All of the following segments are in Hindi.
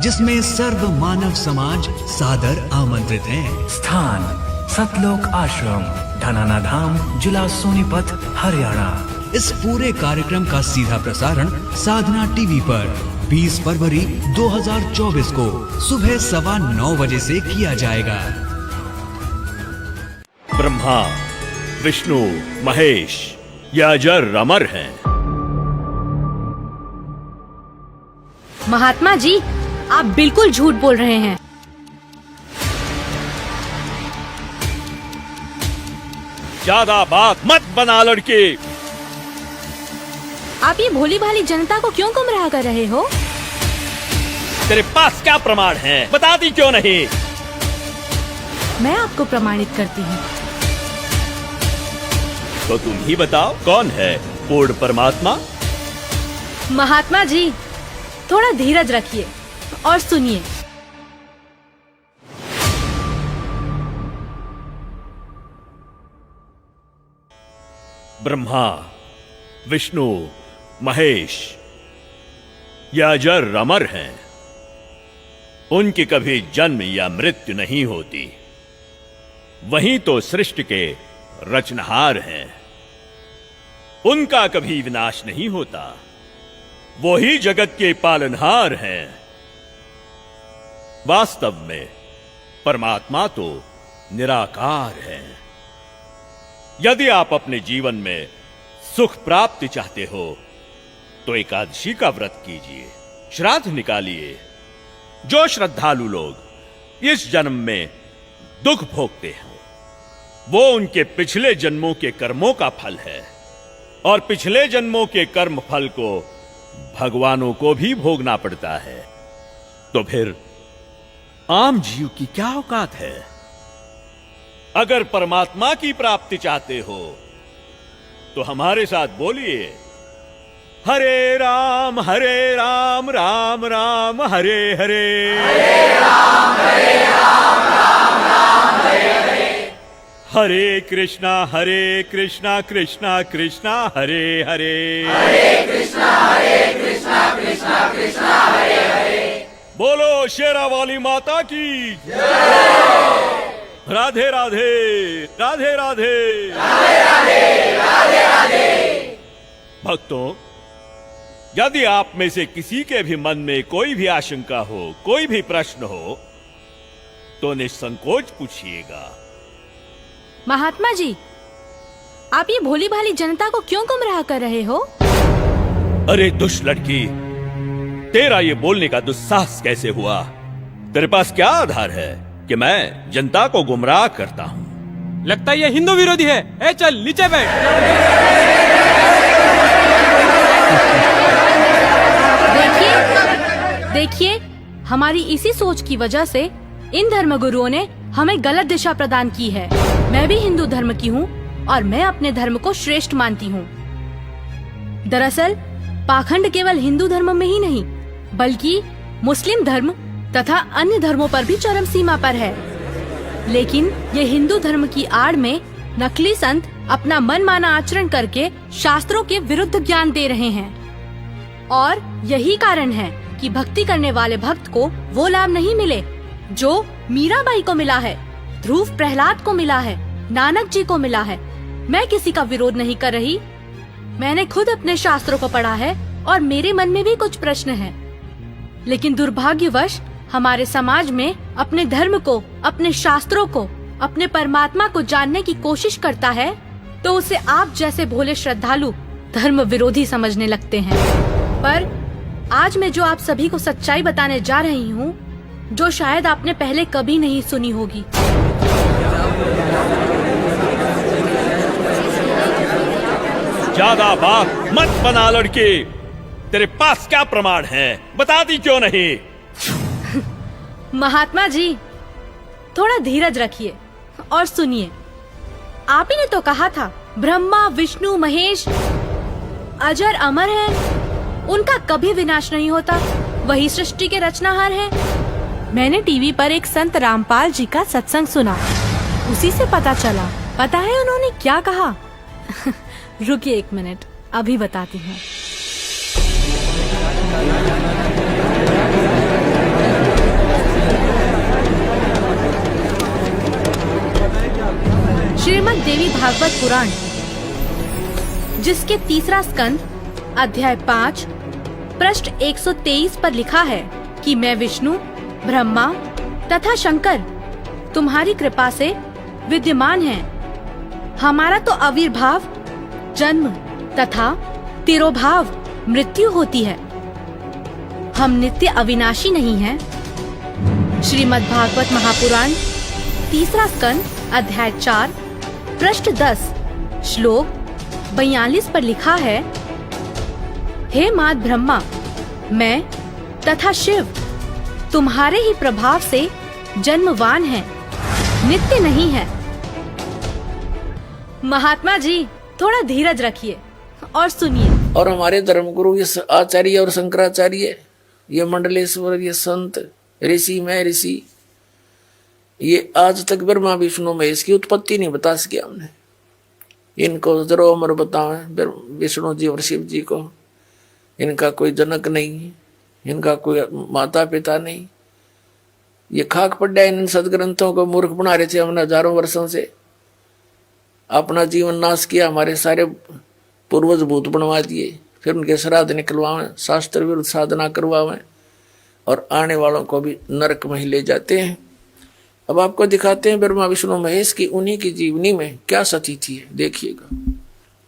जिसमें सर्व मानव समाज सादर आमंत्रित हैं। स्थान सतलोक आश्रम, धनाना धाम, जिला सोनीपत, हरियाणा। इस पूरे कार्यक्रम का सीधा प्रसारण साधना टीवी पर 20 फरवरी 2024 को सुबह 9:15 बजे से किया जाएगा। ब्रह्मा, विष्णु, महेश ये अजर अमर हैं। महात्मा जी, आप बिल्कुल झूठ बोल रहे हैं। ज्यादा बात मत बना लड़की। आप ये भोली भाली जनता को क्यों गुमराह कर रहे हो? तेरे पास क्या प्रमाण है? बताती क्यों नहीं? मैं आपको प्रमाणित करती हूँ। तो तुम ही बताओ, कौन है पूर्ण परमात्मा? महात्मा जी, थोड़ा धीरज रखिए और सुनिए। ब्रह्मा, विष्णु, महेश ये अजर अमर हैं। उनकी कभी जन्म या मृत्यु नहीं होती। वही तो सृष्टि के रचनहार हैं। उनका कभी विनाश नहीं होता। वो ही जगत के पालनहार हैं। वास्तव में परमात्मा तो निराकार है। यदि आप अपने जीवन में सुख प्राप्ति चाहते हो तो एकादशी का व्रत कीजिए, श्राद्ध निकालिए। जो श्रद्धालु लोग इस जन्म में दुख भोगते हैं वो उनके पिछले जन्मों के कर्मों का फल है, और पिछले जन्मों के कर्म फल को भगवानों को भी भोगना पड़ता है। तो फिर आम जीव की क्या औकात है? अगर परमात्मा की प्राप्ति चाहते हो तो हमारे साथ बोलिए, हरे राम राम राम हरे हरे, हरे राम राम राम हरे हरे, हरे कृष्णा कृष्णा कृष्णा हरे हरे, हरे कृष्णा कृष्णा कृष्णा हरे हरे। बोलो शेरा वाली माता की राधे राधे राधे राधे राधे राधे राधे राधे। भक्तों, यदि आप में से किसी के भी मन में कोई भी आशंका हो, कोई भी प्रश्न हो तो निसंकोच पूछिएगा। महात्मा जी, आप ये भोली भाली जनता को क्यों गुमराह कर रहे हो? अरे दुष्ट लड़की, तेरा ये बोलने का दुस्साहस कैसे हुआ? तेरे पास क्या आधार है कि मैं जनता को गुमराह करता हूँ? लगता है ये हिंदू विरोधी है। ए चल नीचे बैठ। देखिए, हमारी इसी सोच की वजह से इन धर्मगुरुओं ने हमें गलत दिशा प्रदान की है। मैं भी हिंदू धर्म की हूँ और मैं अपने धर्म को श्रेष्ठ मानती हूँ। दरअसल पाखंड केवल हिंदू धर्म में ही नहीं बल्कि मुस्लिम धर्म तथा अन्य धर्मों पर भी चरम सीमा पर है। लेकिन ये हिंदू धर्म की आड़ में नकली संत अपना मनमाना आचरण करके शास्त्रों के विरुद्ध ज्ञान दे रहे हैं, और यही कारण है कि भक्ति करने वाले भक्त को वो लाभ नहीं मिले जो मीराबाई को मिला है, ध्रुव प्रहलाद को मिला है, नानक जी को मिला है। मैं किसी का विरोध नहीं कर रही। मैंने खुद अपने शास्त्रों को पढ़ा है और मेरे मन में भी कुछ प्रश्न हैं। लेकिन दुर्भाग्यवश हमारे समाज में अपने धर्म को, अपने शास्त्रों को, अपने परमात्मा को जानने की कोशिश करता है तो उसे आप जैसे भोले श्रद्धालु धर्म विरोधी समझने लगते हैं। पर आज मैं जो आप सभी को सच्चाई बताने जा रही हूँ, जो शायद आपने पहले कभी नहीं सुनी होगी। ज्यादा बात मत बना लड़की। तेरे पास क्या प्रमाण है? बताती क्यों नहीं? महात्मा जी, थोड़ा धीरज रखिए और सुनिए। आप ही ने तो कहा था ब्रह्मा, विष्णु, महेश अजर अमर हैं। उनका कभी विनाश नहीं होता। वही सृष्टि के रचनाहार हैं। मैंने टीवी पर एक संत रामपाल जी का सत्संग सुना, उसी से पता चला। पता है उन्होंने क्या कहा? रुकिए 1 मिनट, अभी बताती हूँ। देवी भागवत पुराण, जिसके तीसरा स्कंद अध्याय 5 पृष्ठ 123 पर लिखा है कि मैं विष्णु, ब्रह्मा तथा शंकर तुम्हारी कृपा से विद्यमान हैं। हमारा तो आविर्भाव, जन्म तथा तिरोभाव मृत्यु होती है। हम नित्य अविनाशी नहीं हैं। श्रीमद् भागवत महापुराण तीसरा स्कंद अध्याय 4 पृष्ठ 10 श्लोक 42 पर लिखा है, हे मात ब्रह्मा, मैं तथा शिव तुम्हारे ही प्रभाव से जन्मवान हैं, नित्य नहीं है। महात्मा जी थोड़ा धीरज रखिए और सुनिए। और हमारे धर्मगुरु ये आचार्य और शंकराचार्य, ये मंडलेश्वर, ये संत ऋषि, मैं ऋषि, ये आज तक ब्रह्मा विष्णु महेश की उत्पत्ति नहीं बता सके हमने। इनको जरो अमर बतावे विष्णु जी और शिव जी को। इनका कोई जनक नहीं, इनका कोई माता पिता नहीं। ये खाक पड्डा इन सदग्रंथों को मूर्ख बना रहे थे हमने हजारों वर्षों से। अपना जीवन नाश किया, हमारे सारे पूर्वज भूत बनवा दिए, फिर उनके श्राद्ध निकलवावें, शास्त्र विरुद्ध साधना करवावें और आने वालों को भी नरक में ही ले जाते हैं। अब आपको दिखाते हैं ब्रह्मा विष्णु महेश की उन्हीं की जीवनी में क्या स्थिति है, देखिएगा।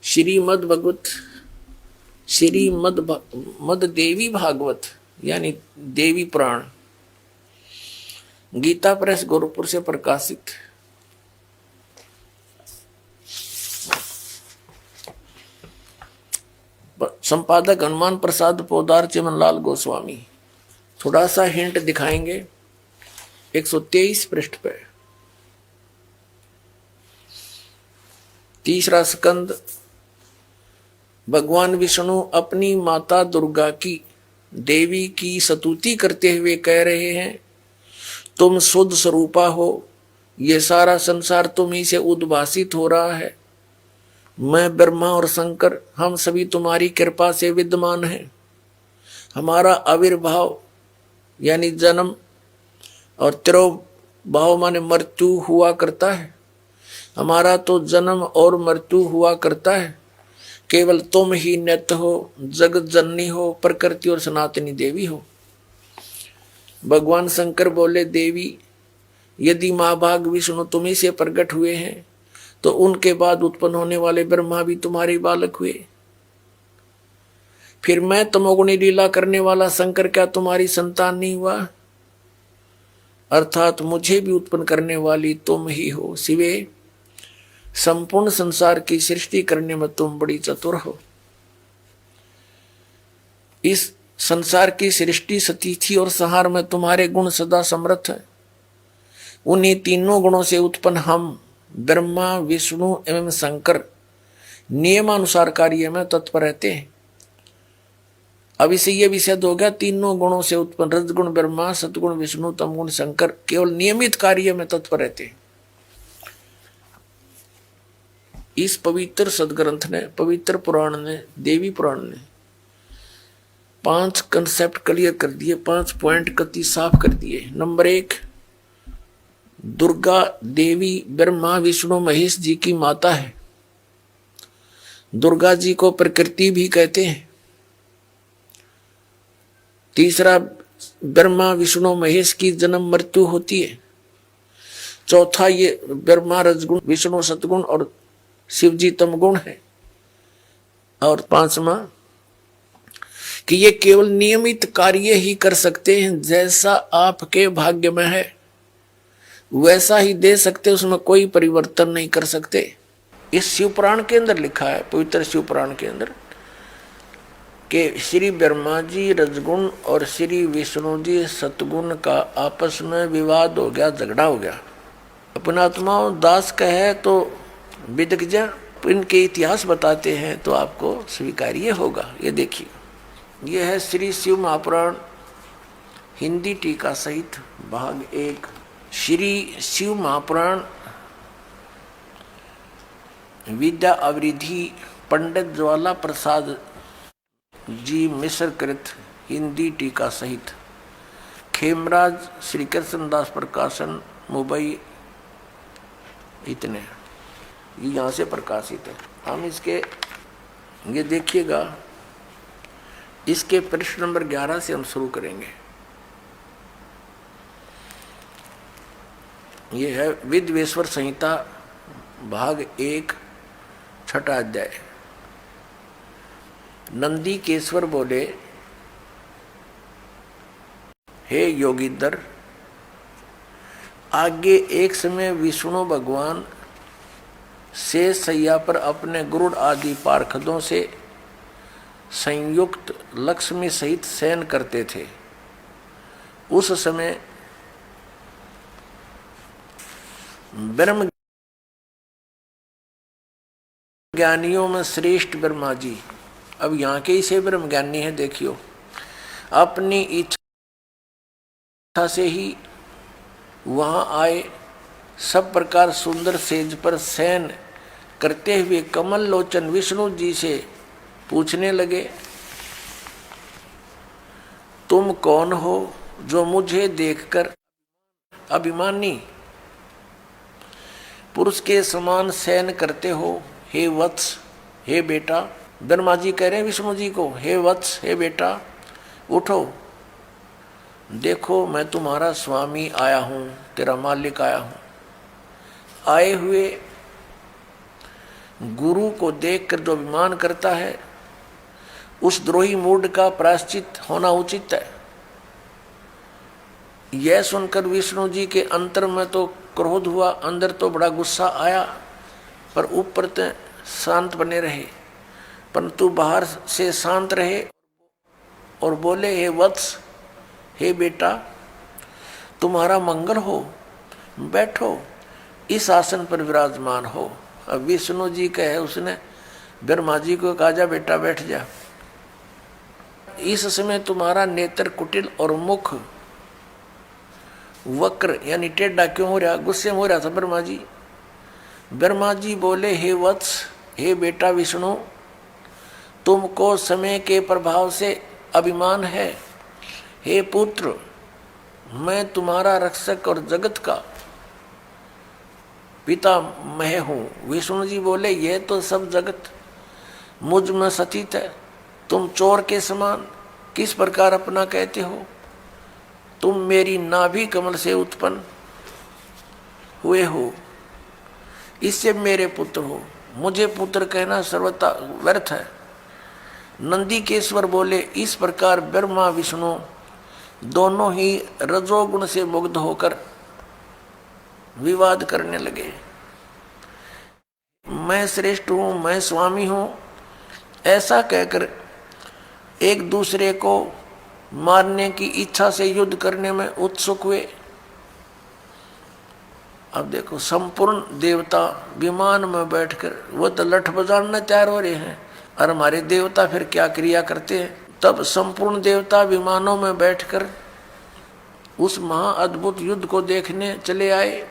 श्रीमद् भगवत, श्रीमद् देवी भागवत यानी देवी पुराण, गीता प्रेस गोरखपुर से प्रकाशित। संपादक हनुमान प्रसाद पोदार, चिमनलाल गोस्वामी। थोड़ा सा हिंट दिखाएंगे 123 पृष्ठ पे। तीसरा स्कंद, भगवान विष्णु अपनी माता दुर्गा की, देवी की स्तुति करते हुए कह रहे हैं, तुम शुद्ध स्वरूपा हो, ये सारा संसार तुम ही से उद्भासित हो रहा है। मैं ब्रह्मा और शंकर, हम सभी तुम्हारी कृपा से विद्यमान हैं। हमारा आविर्भाव यानी जन्म और तिरोभाव माने मृत्यु हुआ करता है। हमारा तो जन्म और मृत्यु हुआ करता है। केवल तुम ही नित्य हो, जगत जननी हो, प्रकृति और सनातनी देवी हो। भगवान शंकर बोले, देवी यदि महाभाग विष्णु तुम्ही से प्रकट हुए हैं तो उनके बाद उत्पन्न होने वाले ब्रह्मा भी तुम्हारे बालक हुए। फिर मैं तमोगुणी लीला करने वाला शंकर क्या तुम्हारी संतान नहीं हुआ? अर्थात मुझे भी उत्पन्न करने वाली तुम ही हो। शिवे, संपूर्ण संसार की सृष्टि करने में तुम बड़ी चतुर हो। इस संसार की सृष्टि, स्थिति और संहार में तुम्हारे गुण सदा समर्थ है। उन्हीं तीनों गुणों से उत्पन्न हम ब्रह्मा, विष्णु एवं शंकर नियमानुसार कार्य में तत्पर रहते हैं। अब इसे यह भी सिद्ध हो गया, तीनों गुणों से उत्पन्न रजगुण ब्रह्मा, सतगुण विष्णु, तमगुण शंकर केवल नियमित कार्य में तत्पर रहते हैं। इस पवित्र सदग्रंथ ने, पवित्र पुराण ने, देवी पुराण ने 5 कंसेप्ट क्लियर कर दिए, 5 पॉइंट कति साफ कर दिए। नंबर 1, दुर्गा देवी ब्रह्मा विष्णु महेश जी की माता है। दुर्गा जी को प्रकृति भी कहते हैं। तीसरा, ब्रह्मा विष्णु महेश की जन्म मृत्यु होती है। चौथा, ये ब्रह्मा रजगुण, विष्णु सतगुण और शिव जी तमगुण है। और 5वां कि ये केवल नियमित कार्य ही कर सकते हैं, जैसा आपके भाग्य में है वैसा ही दे सकते, उसमें कोई परिवर्तन नहीं कर सकते। इस शिव पुराण के अंदर लिखा है, पवित्र शिव पुराण के अंदर, कि श्री ब्रह्मा जी रजगुण और श्री विष्णु जी सतगुण का आपस में विवाद हो गया, झगड़ा हो गया। अपना आत्माओं दास कहे तो विदग्ध इनके इतिहास बताते हैं तो आपको स्वीकार्य होगा। ये देखिए, यह है श्री शिव महापुराण हिंदी टीका सहित भाग 1। श्री शिव महापुराण विद्या अवरिधि पंडित ज्वाला प्रसाद जी मिश्र कृत हिंदी टीका सहित, खेमराज श्री कृष्णदास प्रकाशन मुंबई। इतने ये यहाँ से प्रकाशित है। हम इसके ये देखिएगा, इसके पृष्ठ नंबर 11 से हम शुरू करेंगे। ये है विद्वेश्वर संहिता भाग 1 छठा अध्याय। नंदी केश्वर बोले, हे योगीधर, आगे एक समय विष्णु भगवान शेष शैया पर अपने गरुड़ आदि पार्षदों से संयुक्त लक्ष्मी सहित शयन करते थे। उस समय ब्रह्म ज्ञानियों में श्रेष्ठ ब्रह्मा जी, अब यहाँ के ही से ब्रह्म ज्ञानी है, देखियो, अपनी इच्छा से ही वहां आए। सब प्रकार सुंदर सेज पर शयन करते हुए कमल लोचन विष्णु जी से पूछने लगे, तुम कौन हो जो मुझे देखकर अभिमानी पुरुष के समान शयन करते हो? हे वत्स, हे बेटा। ब्रह्मा जी कह रहे हैं विष्णु जी को, हे वत्स, हे बेटा, उठो, देखो मैं तुम्हारा स्वामी आया हूं, तेरा मालिक आया हूं। आए हुए गुरु को देखकर जो अभिमान करता है, उस द्रोही मूड का प्रायश्चित होना उचित है। यह सुनकर विष्णु जी के अंतर में तो क्रोध हुआ, अंदर तो बड़ा गुस्सा आया, पर ऊपर तो शांत बने रहे, परंतु बाहर से शांत रहे और बोले, हे वत्स, हे बेटा, तुम्हारा मंगल हो, बैठो, इस आसन पर विराजमान हो। अब विष्णु जी कहे, उसने ब्रह्मा जी को कहा, जा बेटा बैठ जा। इस समय तुम्हारा नेत्र कुटिल और मुख वक्र यानी टेढ़ा क्यों हो रहा? गुस्से में हो रहा था ब्रह्मा जी। ब्रह्मा जी बोले, हे वत्स, हे बेटा विष्णु, तुमको समय के प्रभाव से अभिमान है। हे पुत्र, मैं तुम्हारा रक्षक और जगत का पिता मैं हूं। विष्णु जी बोले, यह तो सब जगत मुझ में स्थित है, तुम चोर के समान किस प्रकार अपना कहते हो? तुम मेरी नाभि कमल से उत्पन्न हुए हो, इससे मेरे पुत्र हो। मुझे पुत्र कहना सर्वथा व्यर्थ है। नंदी केश्वर बोले, इस प्रकार ब्रह्मा विष्णु दोनों ही रजोगुण से मुग्ध होकर विवाद करने लगे। मैं श्रेष्ठ हूं, मैं स्वामी हूं, ऐसा कहकर एक दूसरे को मारने की इच्छा से युद्ध करने में उत्सुक हुए। अब देखो, संपूर्ण देवता विमान में बैठकर वो तो लठ बजाने तैयार हो रहे हैं, और हमारे देवता फिर क्या क्रिया करते हैं? तब संपूर्ण देवता विमानों में बैठकर उस महाअद्भुत युद्ध को देखने चले आए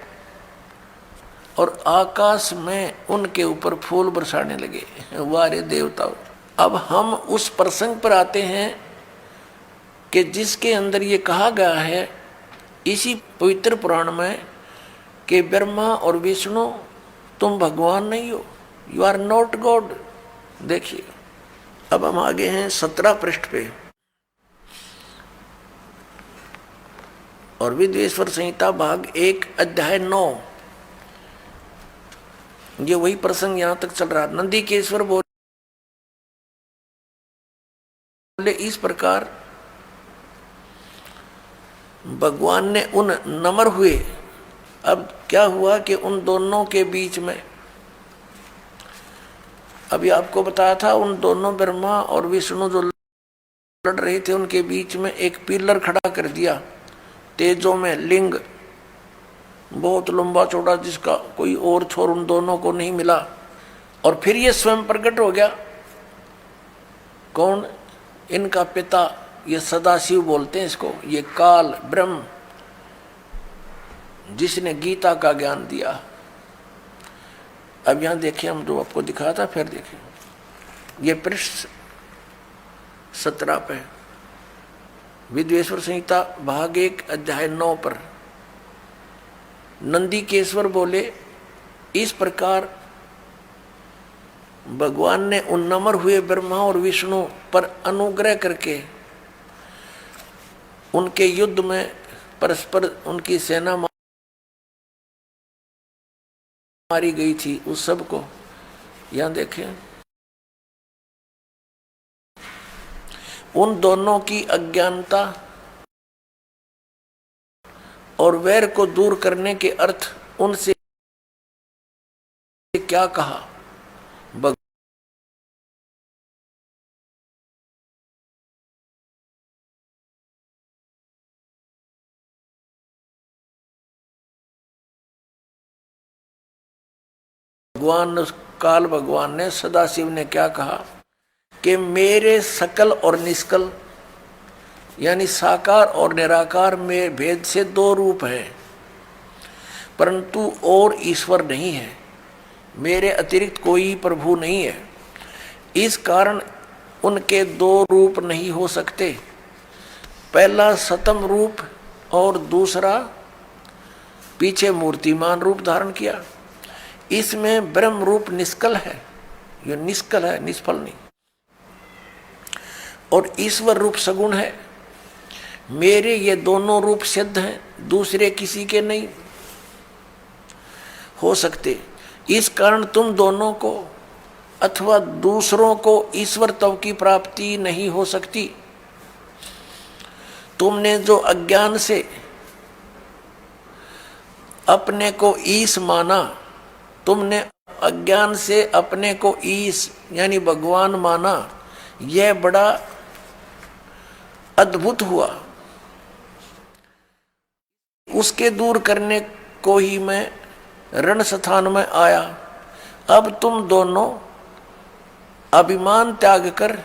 और आकाश में उनके ऊपर फूल बरसाने लगे। वारे देवताओं, अब हम उस प्रसंग पर आते हैं कि जिसके अंदर ये कहा गया है इसी पवित्र पुराण में कि ब्रह्मा और विष्णु तुम भगवान नहीं हो, यू आर नॉट गॉड। देखिए, अब हम आगे हैं 17 पृष्ठ पे, और विद्वेश्वर संहिता भाग 1 अध्याय 9, ये वही प्रसंग यहां तक चल रहा। नंदी केश्वर बोले, इस प्रकार भगवान ने उन नम्र हुए। अब क्या हुआ कि उन दोनों के बीच में, अभी आपको बताया था, उन दोनों ब्रह्मा और विष्णु जो लड़ रहे थे उनके बीच में एक पिलर खड़ा कर दिया, तेजों में लिंग बहुत लंबा चौड़ा, जिसका कोई और छोर उन दोनों को नहीं मिला। और फिर ये स्वयं प्रकट हो गया। कौन? इनका पिता, ये सदाशिव बोलते हैं इसको, ये काल ब्रह्म, जिसने गीता का ज्ञान दिया। अब यहां देखिए, हम जो आपको दिखाया था, फिर देखिए, ये पृष्ठ 17 पे, विद्वेश्वर संहिता भाग 1 अध्याय 9 पर नंदी केश्वर बोले, इस प्रकार भगवान ने उन्नम्र हुए ब्रह्मा और विष्णु पर अनुग्रह करके उनके युद्ध में परस्पर उनकी सेना मारी गई थी, उस सब को यहां देखें। उन दोनों की अज्ञानता और वैर को दूर करने के अर्थ उनसे क्या कहा। भगवान ने सदाशिव ने क्या कहा कि मेरे सकल और निष्कल यानी साकार और निराकार में भेद से दो रूप हैं, परंतु और ईश्वर नहीं है, मेरे अतिरिक्त कोई प्रभु नहीं है। इस कारण उनके दो रूप नहीं हो सकते, पहला सतम रूप और दूसरा पीछे मूर्तिमान रूप धारण किया। इसमें ब्रह्म रूप निष्कल है, ये निष्कल है, निष्फल नहीं, और ईश्वर रूप सगुण है। मेरे ये दोनों रूप सिद्ध हैं, दूसरे किसी के नहीं हो सकते। इस कारण तुम दोनों को अथवा दूसरों को ईश्वर तव की प्राप्ति नहीं हो सकती। तुमने जो अज्ञान से अपने को ईश माना, तुमने अज्ञान से अपने को ईश यानी भगवान माना, यह बड़ा अद्भुत हुआ। उसके दूर करने को ही मैं रण स्थान में आया। अब तुम दोनों अभिमान त्याग कर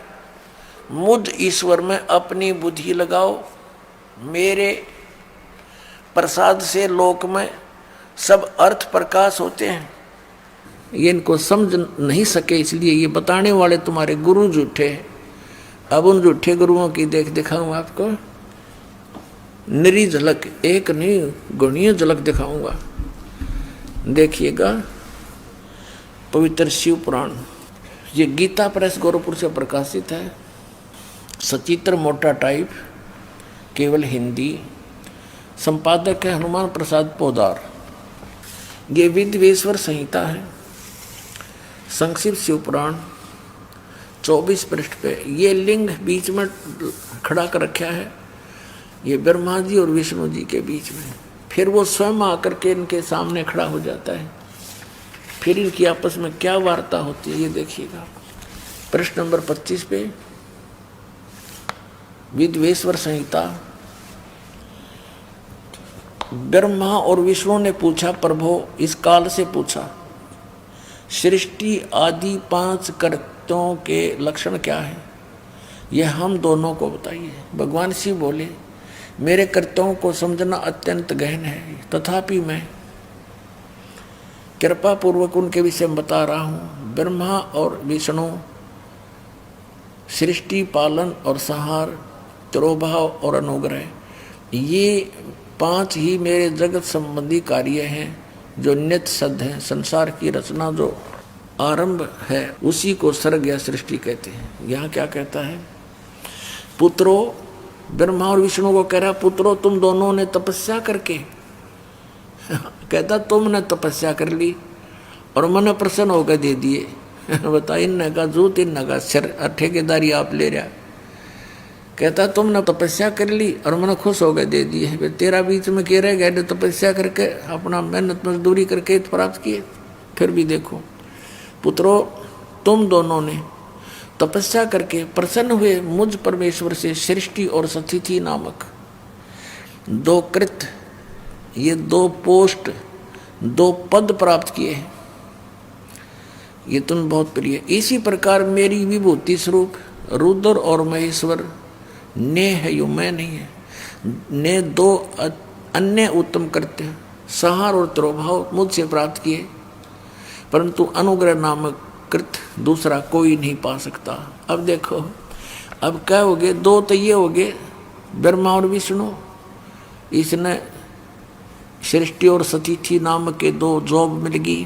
मुझ ईश्वर में अपनी बुद्धि लगाओ। मेरे प्रसाद से लोक में सब अर्थ प्रकाश होते हैं। ये इनको समझ नहीं सके, इसलिए ये बताने वाले तुम्हारे गुरु झूठे। अब उन झूठे गुरुओं की देख दिखाऊं आपको, निरी झलक, एक नहीं गुणीय झलक दिखाऊंगा। देखिएगा पवित्र शिव पुराण, ये गीता प्रेस गोरखपुर से प्रकाशित है, सचित्र मोटा टाइप, केवल हिंदी। संपादक है हनुमान प्रसाद पोदार। ये विद्वेश्वर संहिता है, संक्षिप्त शिव पुराण 24 पृष्ठ पे। ये लिंग बीच में खड़ा कर रखा है, ये ब्रह्मा जी और विष्णु जी के बीच में। फिर वो स्वयं आकर के इनके सामने खड़ा हो जाता है। फिर इनकी आपस में क्या वार्ता होती है ये देखिएगा। प्रश्न नंबर 25 पे विद्वेश्वर संहिता। ब्रह्मा और विष्णु ने पूछा, प्रभो इस काल से पूछा, सृष्टि आदि 5 कर्तों के लक्षण क्या है, यह हम दोनों को बताइए। भगवान शिव बोले, मेरे कर्तव्यों को समझना अत्यंत गहन है, तथापि मैं कृपा पूर्वक उनके विषय में बता रहा हूँ। ब्रह्मा और विष्णु सृष्टि, पालन और संहार, तिरोभाव और अनुग्रह, ये 5 ही मेरे जगत संबंधी कार्य हैं जो नित्य सद हैं। संसार की रचना जो आरंभ है उसी को सर्ग या सृष्टि कहते हैं। यहाँ क्या कहता है, पुत्रो, ब्रह्मा और विष्णु को कह रहा, पुत्रो तुम दोनों ने तपस्या करके कहता तुमने तपस्या कर ली और मन प्रसन्न होकर दे दिए। बता, इनने का जूत, इनने का सिर, ठेकेदारी आप ले रहा। कहता तुमने तपस्या कर ली और मन खुश हो गए दे दिए। तेरा बीच में कह रहे गए तपस्या करके अपना मेहनत मजदूरी करके प्राप्त किए। फिर भी देखो पुत्रो, तुम दोनों ने तपस्या करके प्रसन्न हुए मुझ परमेश्वर से सृष्टि और सतिथि नामक 2 कृत, ये 2 पोस्ट, 2 पद प्राप्त किए हैं। ये तुम बहुत प्रिय। इसी प्रकार मेरी विभूति स्वरूप रुद्र और महेश्वर ने है, यो मैं नहीं है, ने 2 अन्य उत्तम कृत्य संहार और तिरोभाव मुझसे प्राप्त किए, परंतु अनुग्रह नामक कृत दूसरा कोई नहीं पा सकता। अब देखो, अब क्या हो गए, 2 तो ये हो गए ब्रह्मा और विष्णु, इसने सृष्टि और सतिथि नाम के 2 जॉब मिल गई।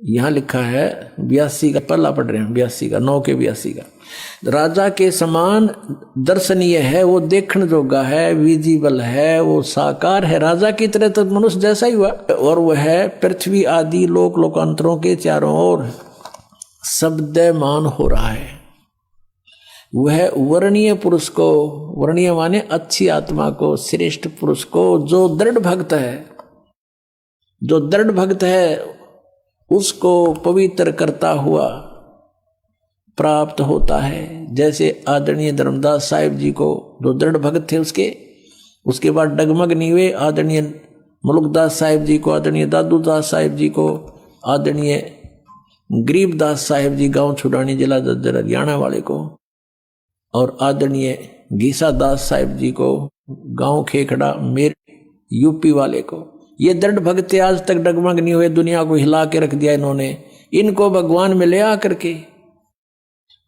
यहां लिखा है 82 का, पल्ला पढ़ रहे हैं 82 का, 9 के 82 का। राजा के समान दर्शनीय है, वो देखण जोगा है, विजिबल है, वो साकार है। राजा की तरह तो मनुष्य जैसा ही हुआ। और वह है पृथ्वी आदि लोक लोकांतरों के चारों ओर शब्दमान हो रहा है। वह वर्णीय पुरुष को, वर्णीय माने अच्छी आत्मा को, श्रेष्ठ पुरुष को, जो दृढ़ भक्त है, जो दृढ़ भक्त है उसको पवित्र करता हुआ प्राप्त होता है। जैसे आदरणीय धर्मदास साहिब जी को, जो दृढ़ भक्त थे उसके बाद डगमग नहीं हुए, आदरणीय मुलुकदास साहिब जी को, आदरणीय दादूदास साहिब जी को, आदरणीय गरीबदास साहिब जी गांव छुड़ानी जिला जज्जर हरियाणा वाले को, और आदरणीय घीसा दास साहिब जी को गांव खेखड़ा मेर यूपी वाले को। ये दृढ़ भक्त आज तक डगमग नहीं हुए, दुनिया को हिला के रख दिया इन्होंने। इनको भगवान में ले आकर के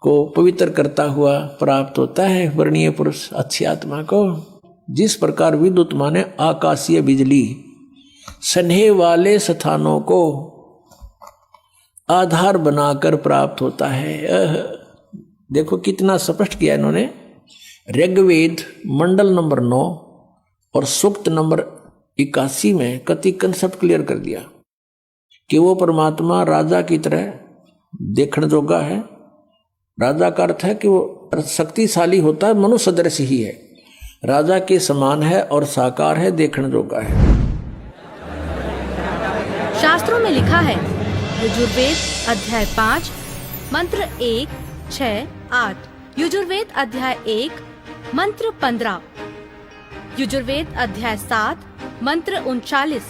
को पवित्र करता हुआ प्राप्त होता है वर्णीय पुरुष, अच्छी आत्मा को। जिस प्रकार विद्युत माने आकाशीय बिजली स्नेह वाले स्थानों को आधार बनाकर प्राप्त होता है। देखो कितना स्पष्ट किया इन्होंने। ऋग्वेद मंडल नंबर 9 और सूक्त नंबर 81 में कति कंसेप्ट क्लियर कर दिया कि वो परमात्मा राजा की तरह देखण जोगा है। राजा का अर्थ है कि वो शक्तिशाली होता है, मनुष्य सदृश ही है, राजा के समान है और साकार है, देखण जोगा है। शास्त्रों में लिखा है, यजुर्वेद अध्याय 5 मंत्र 1, 6, 8, यजुर्वेद अध्याय 1 मंत्र 15, यजुर्वेद अध्याय 7 मंत्र 39,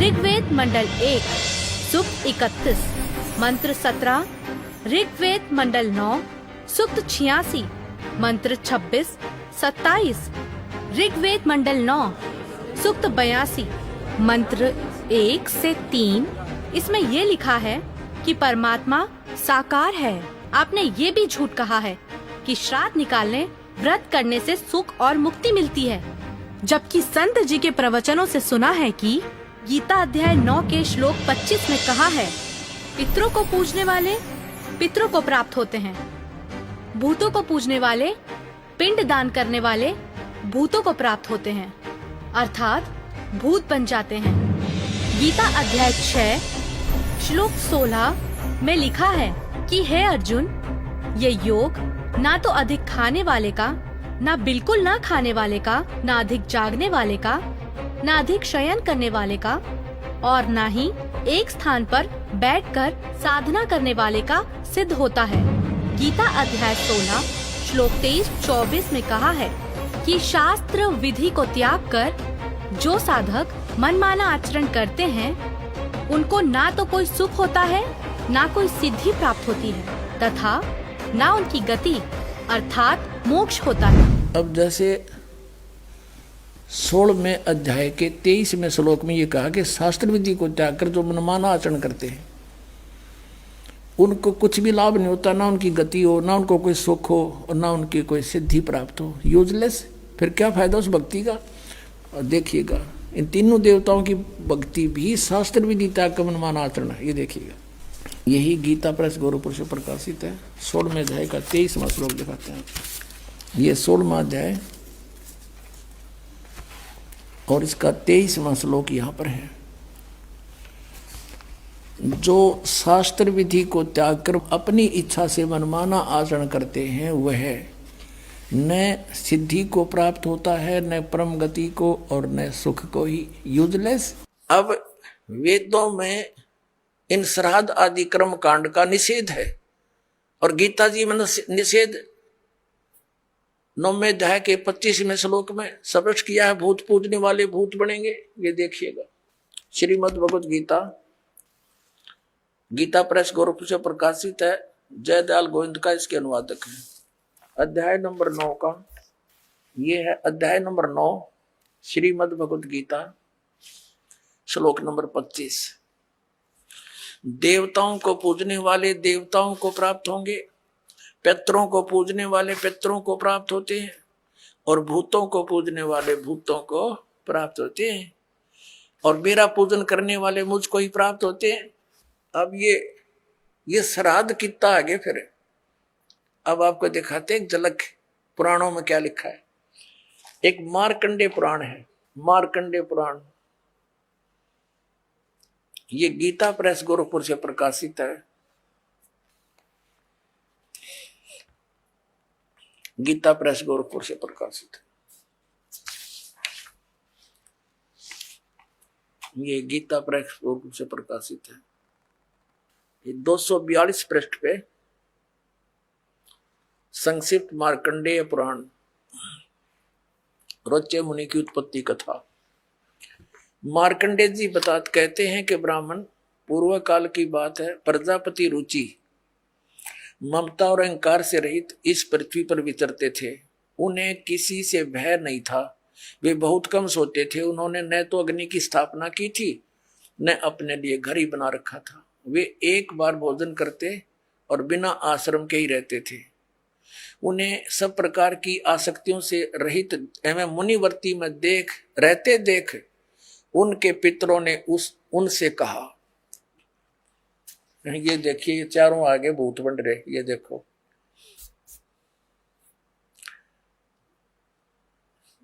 ऋग्वेद मंडल 1 सूक्त 31, मंत्र 17, ऋग्वेद मंडल 9 सूक्त 86, मंत्र 26, 27, ऋग्वेद मंडल 9 सूक्त 82, मंत्र 1 से 3। इसमें ये लिखा है कि परमात्मा साकार है। आपने ये भी झूठ कहा है कि श्राद्ध निकालने, व्रत करने से सुख और मुक्ति मिलती है, जबकि संत जी के प्रवचनों से सुना है कि गीता अध्याय 9 के श्लोक 25 में कहा है, पितरों को पूजने वाले पितरों को प्राप्त होते हैं, भूतों को पूजने वाले, पिंड दान करने वाले भूतों को प्राप्त होते हैं, अर्थात भूत बन जाते हैं। गीता अध्याय 6 श्लोक 16 में लिखा है कि हे अर्जुन, ये योग ना तो अधिक खाने वाले का, ना बिल्कुल ना खाने वाले का, ना अधिक जागने वाले का, ना अधिक शयन करने वाले का, और ना ही एक स्थान पर बैठकर साधना करने वाले का सिद्ध होता है। गीता अध्याय 16 श्लोक 23-24 में कहा है कि शास्त्र विधि को त्याग कर जो साधक मनमाना आचरण करते हैं, उनको ना तो कोई सुख होता है, ना कोई सिद्धि प्राप्त होती है, तथा ना उनकी गति अर्थात मोक्ष होता है। अब जैसे 16वें अध्याय के 23वें श्लोक में ये कहा कि शास्त्र विधि को त्याग कर जो मनमाना आचरण करते हैं, उनको कुछ भी लाभ नहीं होता, ना उनकी गति हो, ना उनको कोई सुख हो, और ना उनकी कोई सिद्धि प्राप्त हो। यूजलेस। फिर क्या फायदा उस भक्ति का। और देखिएगा इन तीनों देवताओं की भक्ति भी शास्त्र विधि त्याग का मनमाना आचरण है। ये देखिएगा, यही गीता प्रेस गौरवपुर से प्रकाशित है। 16वें अध्याय का 23वां श्लोक दिखाते हैं। ये 16वां अध्याय और इसका 23वां श्लोक यहाँ पर है। जो शास्त्र विधि को त्याग कर अपनी इच्छा से मनमाना आचरण करते हैं, वह न सिद्धि को प्राप्त होता है, न परम गति को, और न सुख को ही। यूजलेस। अब वेदों में इन श्राद्ध आदि कर्म कांड का निषेध है, और गीता जी में निषेध 9वें अध्याय के 25वें श्लोक में स्पष्ट किया है। भूत पूजने वाले भूत बनेंगे। ये देखिएगा, श्रीमद् भगवत गीता, गीता प्रेस गोरखपुर से प्रकाशित है। जयदयाल गोविंद का इसके अनुवादक है। अध्याय नंबर 9 का ये है। अध्याय नंबर 9 श्रीमद् भगवत गीता श्लोक नंबर 25। देवताओं को पूजने वाले देवताओं को प्राप्त होंगे, पितरों को पूजने वाले पितरों को प्राप्त होते हैं, और भूतों को पूजने वाले भूतों को प्राप्त होते हैं, और मेरा पूजन करने वाले मुझको ही प्राप्त होते हैं। अब ये श्राद्ध कितना आगे फिर। अब आपको दिखाते हैं एक झलक पुराणों में क्या लिखा है। एक मार्कंडेय पुराण है, मार्कंडेय पुराण। ये गीता प्रेस गोरखपुर से प्रकाशित है। गीता प्रेस गोरखपुर से प्रकाशित है। ये गीता प्रेस गोरखपुर से प्रकाशित है। ये 242 पृष्ठ पे संक्षिप्त मार्कंडेय पुराण, रोच्य मुनि की उत्पत्ति कथा। मार्कंडेय जी कहते हैं कि ब्राह्मण पूर्व काल की बात है, प्रजापति रुचि ममता और अहंकार से रहित इस पृथ्वी पर विचरते थे। उन्हें किसी से भय नहीं था, वे बहुत कम सोते थे। उन्होंने न तो अग्नि की स्थापना की थी, न अपने लिए घर ही बना रखा था। वे एक बार भोजन करते और बिना आश्रम के ही रहते थे। उन्हें सब प्रकार की आसक्तियों से रहित एवं मुनिवर्ती में देख उनके पितरों ने उनसे कहा, ये देखिए चारों आगे भूत बन रहे, ये देखो,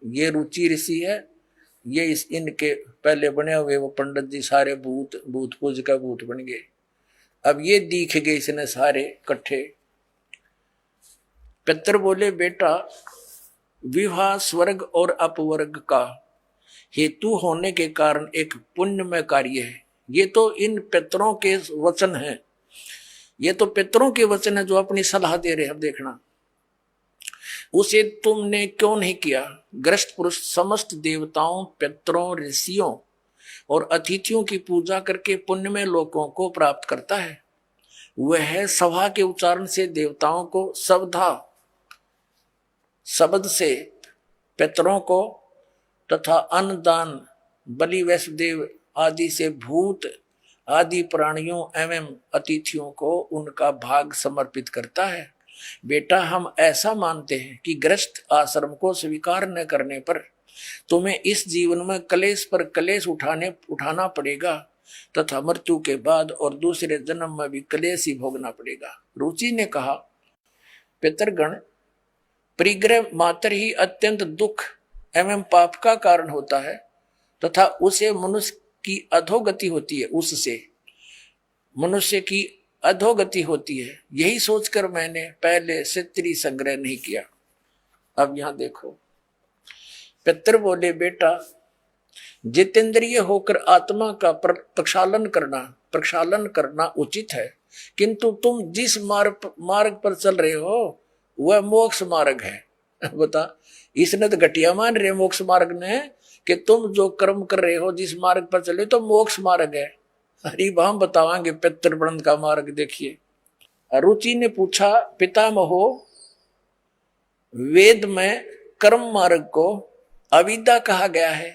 ये रुचि ऋषि है, ये इनके पहले बने हुए वो पंडित जी सारे भूत पूज का भूत बन गए। अब ये दिख गए इसने सारे इकट्ठे। पितर बोले, बेटा विवाह स्वर्ग और अपवर्ग का हेतु होने के कारण एक पुण्यमय कार्य है। ये तो इन पितरों के वचन हैं, ये तो पितरों के वचन है जो अपनी सलाह दे रहे हैं। अब देखना, उसे तुमने क्यों नहीं किया? ग्रस्त पुरुष समस्त देवताओं, पितरों, ऋषियों और अतिथियों की पूजा करके पुण्यमय लोकों को प्राप्त करता है। वह सभा के उच्चारण से देवताओं को शब्द से पितरों को तथा अन्नदान, बलि, वैष्णदेव आदि से भूत आदि प्राणियों एवं अतिथियों को उनका भाग समर्पित करता है। बेटा, हम ऐसा मानते हैं कि गृहस्थ आश्रम को स्वीकार न करने पर तुम्हें इस जीवन में कलेश पर कलेश उठाना पड़ेगा तथा मृत्यु के बाद और दूसरे जन्म में भी कलेश ही भोगना पड़ेगा। रुचि ने कहा, पितरगण, परिग्रह मात्र ही अत्यंत दुख एवं पाप का कारण होता है तथा उसे मनुष्य की अधोगति होती है, उससे मनुष्य की अधोगति होती है। यही सोचकर मैंने पहले क्षत्रिय संग्रह नहीं किया। अब यहां देखो, पितर बोले, बेटा जितेंद्रिय होकर आत्मा का प्रक्षालन करना उचित है, किंतु तुम जिस मार्ग पर चल रहे हो वह मोक्ष मार्ग है। बता, इसने तो घटिया मान रहे मोक्ष मार्ग ने कि तुम जो कर्म कर रहे हो जिस मार्ग पर चले तो मोक्ष मार्ग है। हरिभ हम बतावांगे पितृवृंद का मार्ग। देखिए, रुचि ने पूछा, पितामहो, वेद में कर्म मार्ग को अविद्या कहा गया है।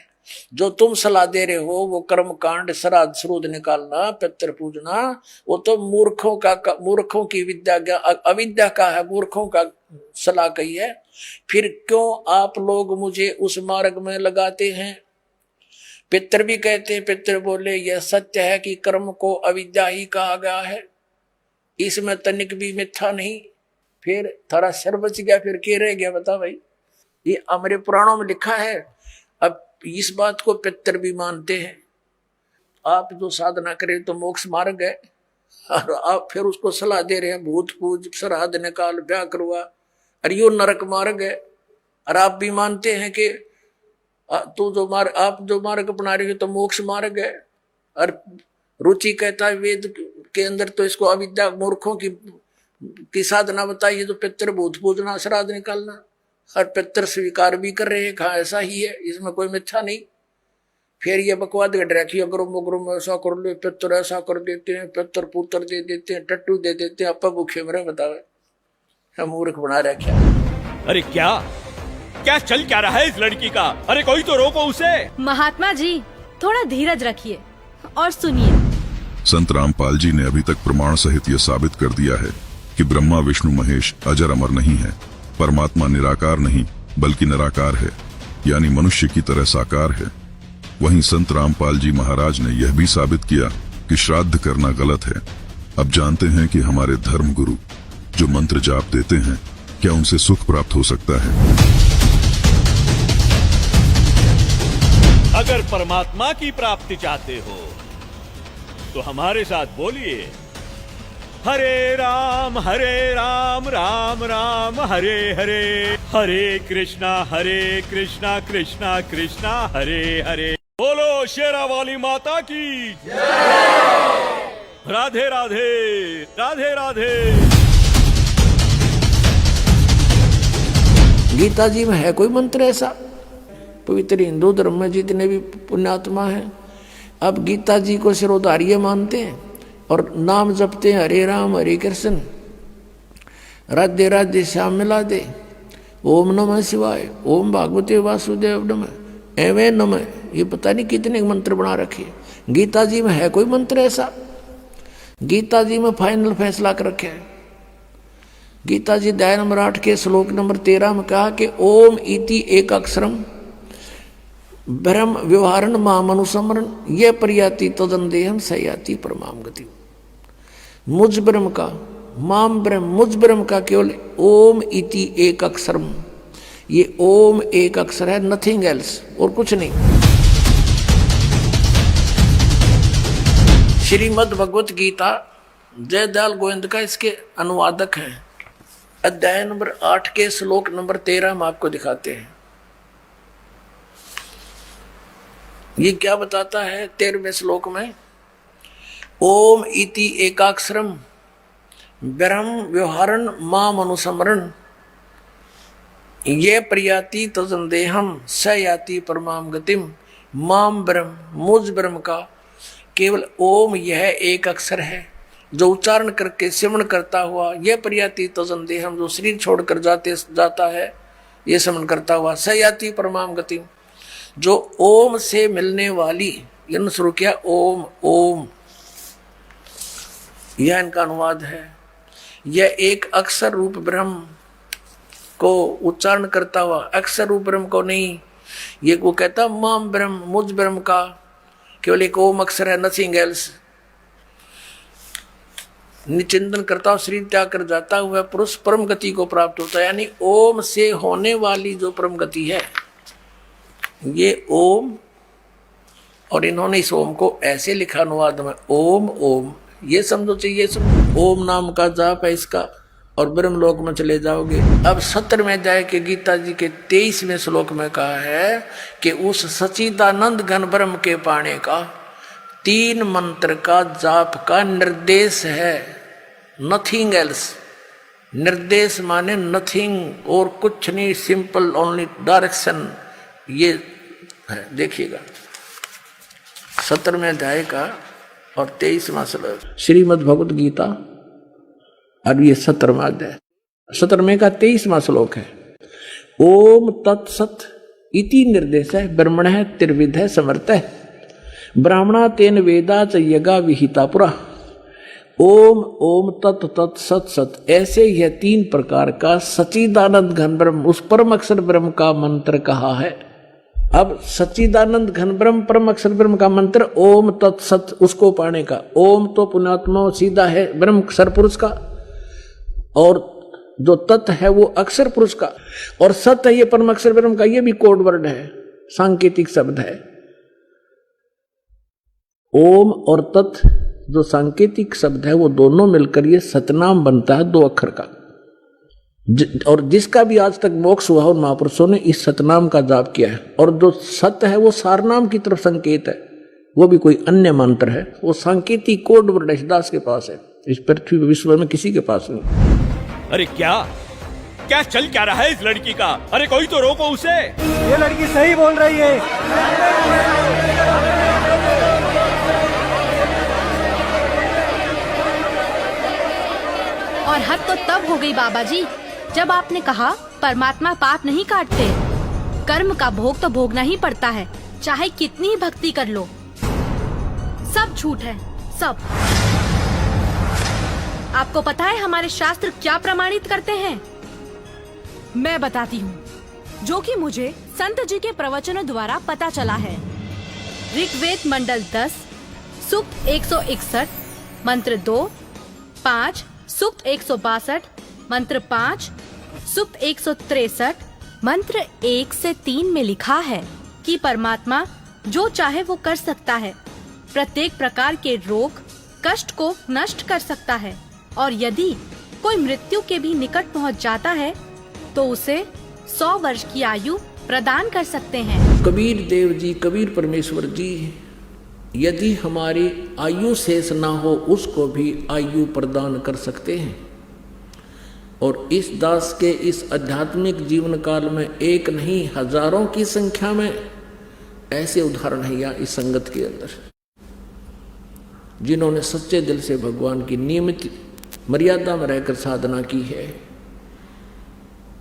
जो तुम सलाह दे रहे हो वो कर्म कांड, श्राद्ध श्रूद निकालना, पितृ पूजना, वो तो मूर्खों की विद्या, अविद्या का है, मूर्खों का सलाह कही है। फिर क्यों आप लोग मुझे उस मार्ग में लगाते हैं? पितर भी कहते हैं। पितर बोले, यह सत्य है कि कर्म को अविद्या ही कहा गया है, इसमें तनिक भी मिथ्या नहीं। फिर थारा सर बच गया, फिर क्या रह गया? बता भाई, ये हमारे पुराणों में लिखा है। अब इस बात को पितर भी मानते हैं। आप जो साधना करें तो मोक्ष मार्ग है, और आप फिर उसको सलाह दे रहे हैं भूत पूज, श्राद्ध निकाल, ब्याह करवा, अरे यो नरक मार्ग है। और आप भी मानते हैं कि आप जो मार्ग अपना रहे हो तो मोक्ष मार्ग है। और रुचि कहता है वेद के अंदर तो इसको अविद्या, मूर्खों की साधना बताइए, तो पितर भूत पूजना, श्राद्ध निकालना, और पितर स्वीकार भी कर रहे हैं, कहा ऐसा ही है, इसमें कोई मिथ्या नहीं। फिर ये बकवाद गढ़ रखी, अगर ऐसा कर लो, पितर ऐसा कर देते हैं, पितर पुत्र दे देते हैं, टट्टू दे देते हैं, अपा भूखे मरे। बतावे मूर्ख बना रखा। अरे क्या चल क्या रहा है इस लड़की का? अरे कोई तो रोको उसे। महात्मा जी, थोड़ा धीरज रखिए और सुनिए। संत रामपाल जी ने अभी तक प्रमाण सहित यह साबित कर दिया है कि ब्रह्मा विष्णु महेश अजर अमर नहीं है। परमात्मा निराकार नहीं बल्कि निराकार है, यानी मनुष्य की तरह साकार है। वहीं संत रामपाल जी महाराज ने यह भी साबित किया कि श्राद्ध करना गलत है। अब जानते हैं कि हमारे धर्म गुरु जो मंत्र जाप देते हैं, क्या उनसे सुख प्राप्त हो सकता है? अगर परमात्मा की प्राप्ति चाहते हो तो हमारे साथ बोलिए, हरे राम राम राम हरे हरे, हरे कृष्णा कृष्णा कृष्णा हरे हरे। बोलो शेरा वाली माता की राधे राधे राधे राधे। गीता जी में है कोई मंत्र ऐसा? पवित्र हिंदू धर्म में जितने भी पुण्यात्मा हैं अब गीता जी को सिरोधार्य मानते हैं और नाम जपते हैं, हरे राम हरे कृष्ण राधे राधे श्याम मिला दे, ओम नमः शिवाय, ओम भागवते वासुदेव नमः, एवं नमः। ये पता नहीं कितने मंत्र बना रखे। गीता जी में है कोई मंत्र ऐसा? गीता जी में फाइनल फैसला कर रखे है। गीता जी अध्याय नंबर 8 के श्लोक नंबर 13 में कहा कि ओम इति एक अक्षरम ब्रह्म व्यवहारण माम अनुसमरण ये प्रयाति तदंदेहम सयाति परमाम गति। मुझ ब्रह्म का, माम ब्रह्म, मुझ ब्रह्म का केवल ओम इति एक अक्षरम, ये ओम एक अक्षर है, नथिंग एल्स, और कुछ नहीं। श्रीमद् भगवत गीता जयदयाल गोविंद का इसके अनुवादक हैं। अध्याय नंबर 8 के श्लोक नंबर 13 हम आपको दिखाते हैं। ये क्या बताता है 13वें श्लोक में? ओम इति एकाक्षरम ब्रह्म व्यवहारण माम अनुसमरण ये प्रयाति तजंदेहम स याति परमाम गतिम। माम ब्रह्म, मुझ ब्रह्म का केवल ओम यह एक अक्षर है जो उच्चारण करके सिमरण करता हुआ यह प्रयाति तजंदेहम जो शरीर छोड़कर जाता है ये सिमरण करता हुआ स याति परमाम गतिम जो ओम से मिलने वाली, यानी शुरू किया ओम ओम, यह इनका अनुवाद है। यह एक अक्षर रूप ब्रह्म को उच्चारण करता हुआ, अक्षर रूप ब्रह्म को नहीं। ये को कहता माम ब्रह्म, मुझ ब्रह्म का केवल एक ओम अक्षर है, नथिंग एल्स। निचिंतन करता हुआ शरीर त्याग कर जाता हुआ पुरुष परम गति को प्राप्त होता है। यानी ओम से होने वाली जो परम गति है ये ओम, और इन्होंने इस ओम को ऐसे लिखा अनुवाद में ओम ओम, ये समझो चाहिए सब ओम नाम का जाप है इसका, और ब्रह्मलोक में चले जाओगे। अब 17वें अध्याय के गीता जी के 23वें श्लोक में कहा है कि उस सच्चिदानंद घन ब्रह्म के पाने का 3 मंत्र का जाप का निर्देश है, नथिंग एल्स। निर्देश माने नथिंग और कुछ नहीं, सिंपल ओनली डायरेक्शन। ये है, देखिएगा 17वें अध्याय का और 23वां श्लोक श्रीमद् भगवत गीता, और ये 17वां अध्याय 17वें का 23वां श्लोक है। ओम तत्सत इति निर्देश है ब्रह्मण है त्रिविध है समर्थ है ब्राह्मणा तेन वेदा च यज्ञा विहिता पुरा। ओम ओम तत् तत् सत सत, ऐसे यह 3 प्रकार का सच्चिदानंद घन ब्रह्म, उस परम अक्षर ब्रह्म का मंत्र कहा है। अब सच्चिदानंद घन ब्रह्म परम अक्षर ब्रह्म का मंत्र ओम तत् सत, उसको पाने का। ओम तो पुण्यात्मा सीधा है ब्रह्म अक्षर पुरुष का, और जो तत् है वो अक्षर पुरुष का, और सत है ये परम अक्षर ब्रह्म का। ये भी कोड वर्ड है, सांकेतिक शब्द है। ओम और तत् जो सांकेतिक शब्द है वो दोनों मिलकर ये सतनाम बनता है 2 अक्षर का। और जिसका भी आज तक मोक्ष हुआ उन महापुरुषों ने इस सतनाम का जाप किया है। और जो सत्य है वो सारनाम की तरफ संकेत है, वो भी कोई अन्य मंत्र है, वो सांकेतिक कोड वर्ड दास के पास है, इस पृथ्वी विश्व में किसी के पास नहीं। अरे क्या चल क्या रहा है इस लड़की का? अरे कोई तो रोको उसे। ये लड़की सही बोल रही है। और हद तो तब हो गई बाबा जी जब आपने कहा परमात्मा पाप नहीं काटते, कर्म का भोग तो भोगना ही पड़ता है, चाहे कितनी ही भक्ति कर लो। सब झूठ है, सब। आपको पता है हमारे शास्त्र क्या प्रमाणित करते हैं? मैं बताती हूँ, जो कि मुझे संत जी के प्रवचनों द्वारा पता चला है। ऋग्वेद मंडल 10 सूक्त 161 मंत्र 2, 5 सूक्त 162 मंत्र 5, सूक्त 163 मंत्र 1 से 3 में लिखा है कि परमात्मा जो चाहे वो कर सकता है, प्रत्येक प्रकार के रोग कष्ट को नष्ट कर सकता है, और यदि कोई मृत्यु के भी निकट पहुंच जाता है तो उसे 100 वर्ष की आयु प्रदान कर सकते हैं। कबीर देव जी, कबीर परमेश्वर जी, यदि हमारी आयु शेष ना हो उसको भी आयु प्रदान कर सकते हैं। और इस दास के इस आध्यात्मिक जीवन काल में एक नहीं हजारों की संख्या में ऐसे उदाहरण है यहाँ इस संगत के अंदर, जिन्होंने सच्चे दिल से भगवान की नियमित मर्यादा में रहकर साधना की है,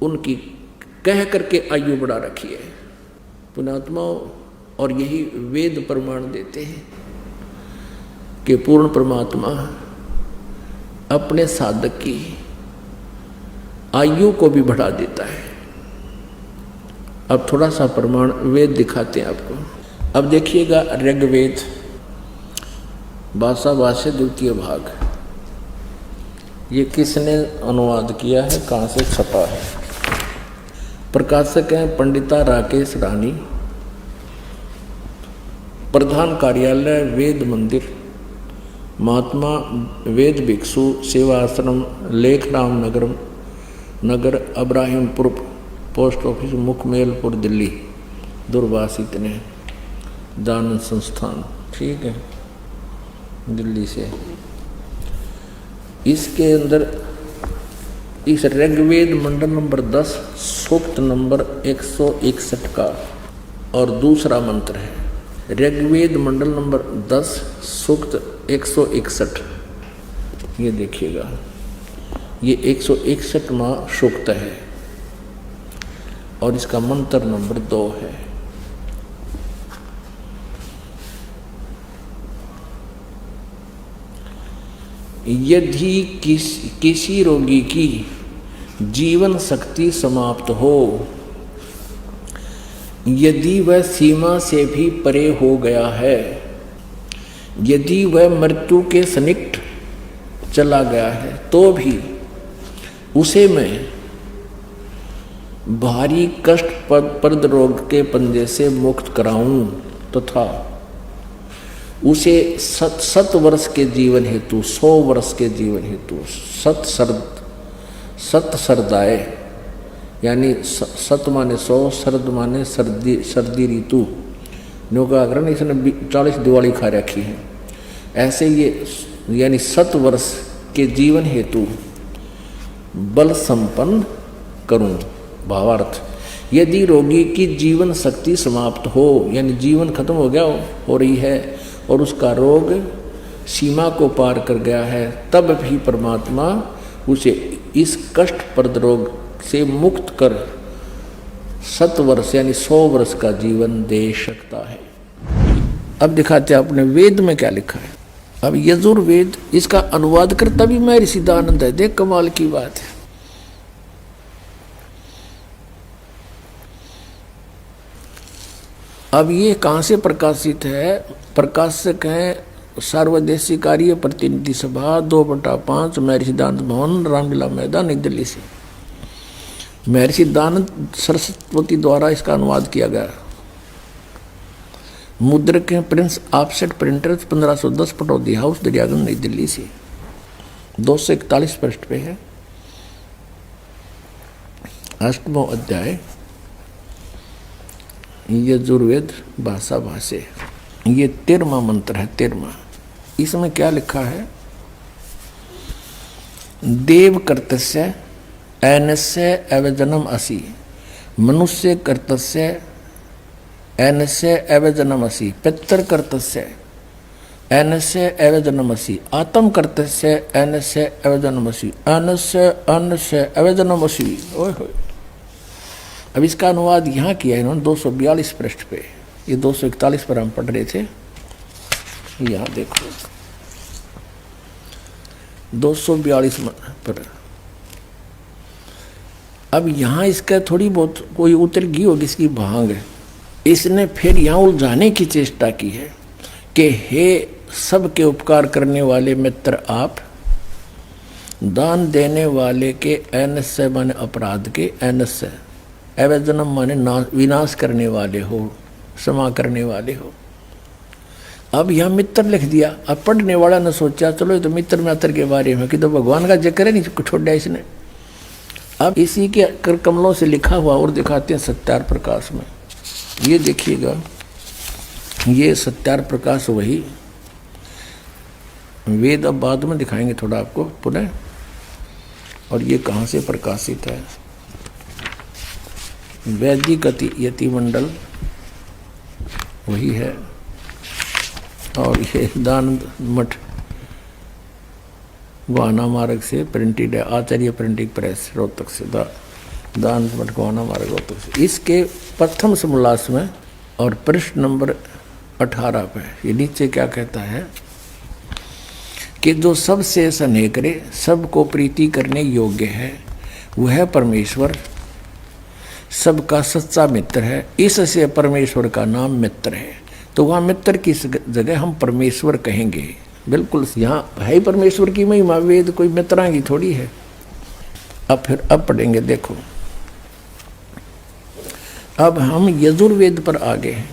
उनकी कह करके आयु बढ़ा रखी है पुण्यात्माओं। और यही वेद प्रमाण देते हैं कि पूर्ण परमात्मा अपने साधक की आयु को भी बढ़ा देता है। अब थोड़ा सा प्रमाण वेद दिखाते हैं आपको। अब देखिएगा ऋग्वेद भाषा भाष्य द्वितीय भाग, ये किसने अनुवाद किया है, कहाँ से छपा है? प्रकाशक हैं पंडिता राकेश रानी, प्रधान कार्यालय वेद मंदिर, महात्मा वेद भिक्षु सेवा आश्रम, लेखराम नगर अब्राहिमपुर, पोस्ट ऑफिस मुखमेलपुर, दिल्ली। दूरभाष इतने दान संस्थान, ठीक है, दिल्ली से। इसके अंदर इस ऋग्वेद मंडल नंबर 10 सूक्त नंबर 161 का और दूसरा मंत्र है। ऋग्वेद मंडल नंबर 10 सूक्त 161, ये देखिएगा, ये 161वां सूक्त है और इसका मंत्र नंबर 2 है। यदि किसी रोगी की जीवन शक्ति समाप्त हो, यदि वह सीमा से भी परे हो गया है, यदि वह मृत्यु के सन्निकट चला गया है, तो भी उसे मैं भारी कष्टप्रद रोग के पंजे से मुक्त कराऊं तथा उसे 7 वर्ष के जीवन हेतु 100 वर्ष के जीवन हेतु सत सरदाए, यानी सत माने 100, शरद माने सर्दी ऋतु, न्योगाग्रहण इसने 40 दिवाली खा रखी है। ऐसे ये यानी 7 वर्ष के जीवन हेतु बल संपन्न करूं। भावार्थ, यदि रोगी की जीवन शक्ति समाप्त हो, यानी जीवन खत्म हो गया हो रही है और उसका रोग सीमा को पार कर गया है, तब भी परमात्मा उसे इस कष्टप्रद रोग से मुक्त कर 7 वर्ष यानी 100 वर्ष का जीवन दे सकता है। अब दिखाते हैं अपने वेद में क्या लिखा है। अब यजुर्वेद, इसका अनुवाद करता भी महर्षि सिद्धानंद है। देख कमाल की बात है। अब ये कहाँ से प्रकाशित है? प्रकाशक हैं सर्वदेशी कार्य प्रतिनिधि सभा 2/5 महर्षि सिद्धानंद भवन, रामलीला मैदान, नई दिल्ली से। महर्षि सिद्धानंद सरस्वती द्वारा इसका अनुवाद किया गया। मुद्रक हैं Prince offset printers, 1510 Pataudi house, Daryaganj, नई दिल्ली से। 241 पृष्ठ पे है। 8वां अध्याय यजुर्वेद भाषा भाष्य, ये 13वां मंत्र है। 13वां, इसमें क्या लिखा है? देव कर्तस्य ऐनस्य अवजनम असि, मनुष्य कर्तस्य ऐनस्य अवजनम असि, पितर कर्तस्य ऐनस्य अवजनम असि, आत्म कर्तस्य ऐनस्य अवजनम असि, अन्नस्य अवजनम असि। ओए होए। अब इसका अनुवाद यहाँ किया है इन्होंने 242 पृष्ठ पे। ये 241 पर हम पढ़ रहे थे। यहाँ देखो 242 पर। अब यहाँ इसका थोड़ी बहुत कोई उतर गई होगी इसकी भांग। इसने फिर यहाँ उलझाने की चेष्टा की है कि हे सबके उपकार करने वाले मित्र आप, दान देने वाले के ऐनस्य माने अपराध के, ऐनस्य अवैधनम माने विनाश करने वाले हो, क्षमा करने वाले हो। अब यह मित्र लिख दिया। अब पढ़ने वाला ने सोचा चलो ये तो मित्र मित्र के बारे में, कि तो भगवान का जिक्र है नहीं छोड़ा इसने। अब इसी के कर कमलों से लिखा हुआ और दिखाते हैं सत्यार प्रकाश में। ये देखिएगा, ये सत्यार प्रकाश वही वेद, अब बाद में दिखाएंगे थोड़ा आपको पुनः। और ये कहाँ से प्रकाशित है? वैदिक यति मंडल वही है। और ये दान मठ गोहाना मार्ग से प्रिंटेड है, आचार्य प्रिंटिंग प्रेस रोहतक से, दान मठ गोहाना मार्ग रोहतक से। इसके प्रथम समोल्लास में और पृष्ठ नंबर 18 पे ये नीचे क्या कहता है कि जो सबसे स्नेह करे, सबको प्रीति करने योग्य है, वह परमेश्वर सबका सच्चा मित्र है। इससे परमेश्वर का नाम मित्र है। तो वहाँ मित्र की जगह हम परमेश्वर कहेंगे। बिल्कुल यहाँ है ही परमेश्वर की महिमा, वेद कोई मित्रा की थोड़ी है। अब पढ़ेंगे, देखो अब हम यजुर्वेद पर आ गए हैं।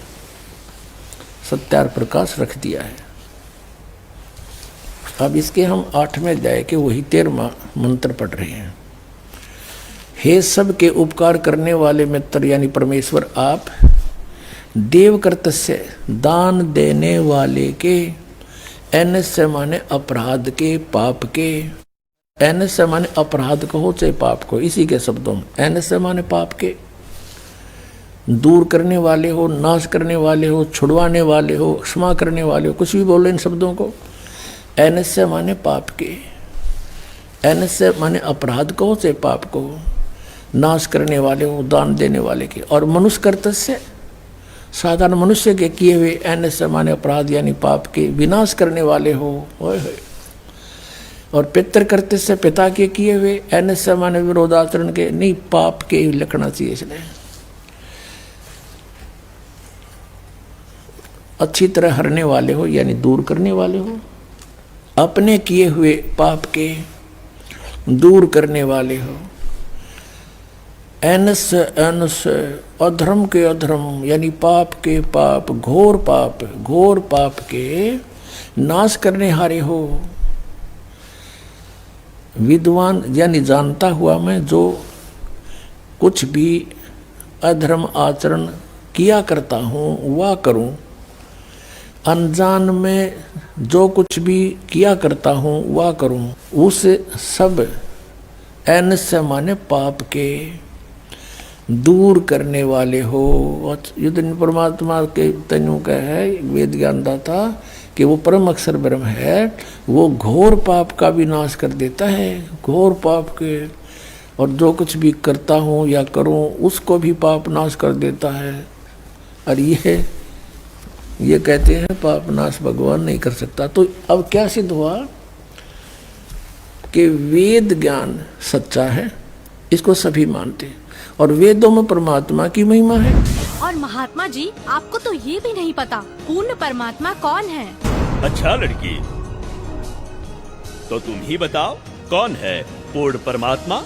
सत्यार प्रकाश रख दिया है। अब इसके हम 8वें अध्याय के वही 13वां मंत्र पढ़ रहे हैं। हे सबके उपकार करने वाले मित्र यानी परमेश्वर आप, देव कर्तस्य दान देने वाले के, ऐनस्य माने अपराध के, पाप के, ऐनस्य माने अपराध को हो चाहे पाप को, इसी के शब्दों में ऐनस्य माने पाप के, दूर करने वाले हो, नाश करने वाले हो, छुड़वाने वाले हो, क्षमा करने वाले हो, कुछ भी बोलो इन शब्दों को। ऐनस्य माने पाप के, ऐनस्य माने अपराध को हो चाहे पाप को, नाश करने वाले हो, दान देने वाले के। और मनुष्य कर्तस्य साधारण मनुष्य के किए हुए, ऐनस्य माने अपराध यानी पाप के विनाश करने वाले हो। और पितृ कर्तस्य पिता के किए हुए, ऐनस्य माने विरोधाचरण के, नहीं पाप के लिखना चाहिए इसने। अच्छी तरह हरने वाले हो यानी दूर करने वाले हो, अपने किए हुए पाप के दूर करने वाले हो। ऐनस्य ऐनस्य अधर्म के अधर्म यानी पाप के पाप, घोर पाप के नाश करने हारे हो। विद्वान यानी जानता हुआ मैं जो कुछ भी अधर्म आचरण किया करता हूँ वह करूँ, अनजान में जो कुछ भी किया करता हूँ वह करूँ, उस सब ऐनस्य माने पाप के दूर करने वाले हो। युद्ध परमात्मा के तनु का है वेद ज्ञान दाता कि वो परम अक्षर ब्रह्म है, वो घोर पाप का भी नाश कर देता है, घोर पाप के। और जो कुछ भी करता हूँ या करूँ उसको भी पाप नाश कर देता है। और ये कहते हैं पाप नाश भगवान नहीं कर सकता। तो अब क्या सिद्ध हुआ कि वेद ज्ञान सच्चा है, इसको सभी मानते हैं, और वेदों में परमात्मा की महिमा है। और महात्मा जी आपको तो ये भी नहीं पता पूर्ण परमात्मा कौन है। अच्छा लड़की, तो तुम ही बताओ कौन है पूर्ण परमात्मा?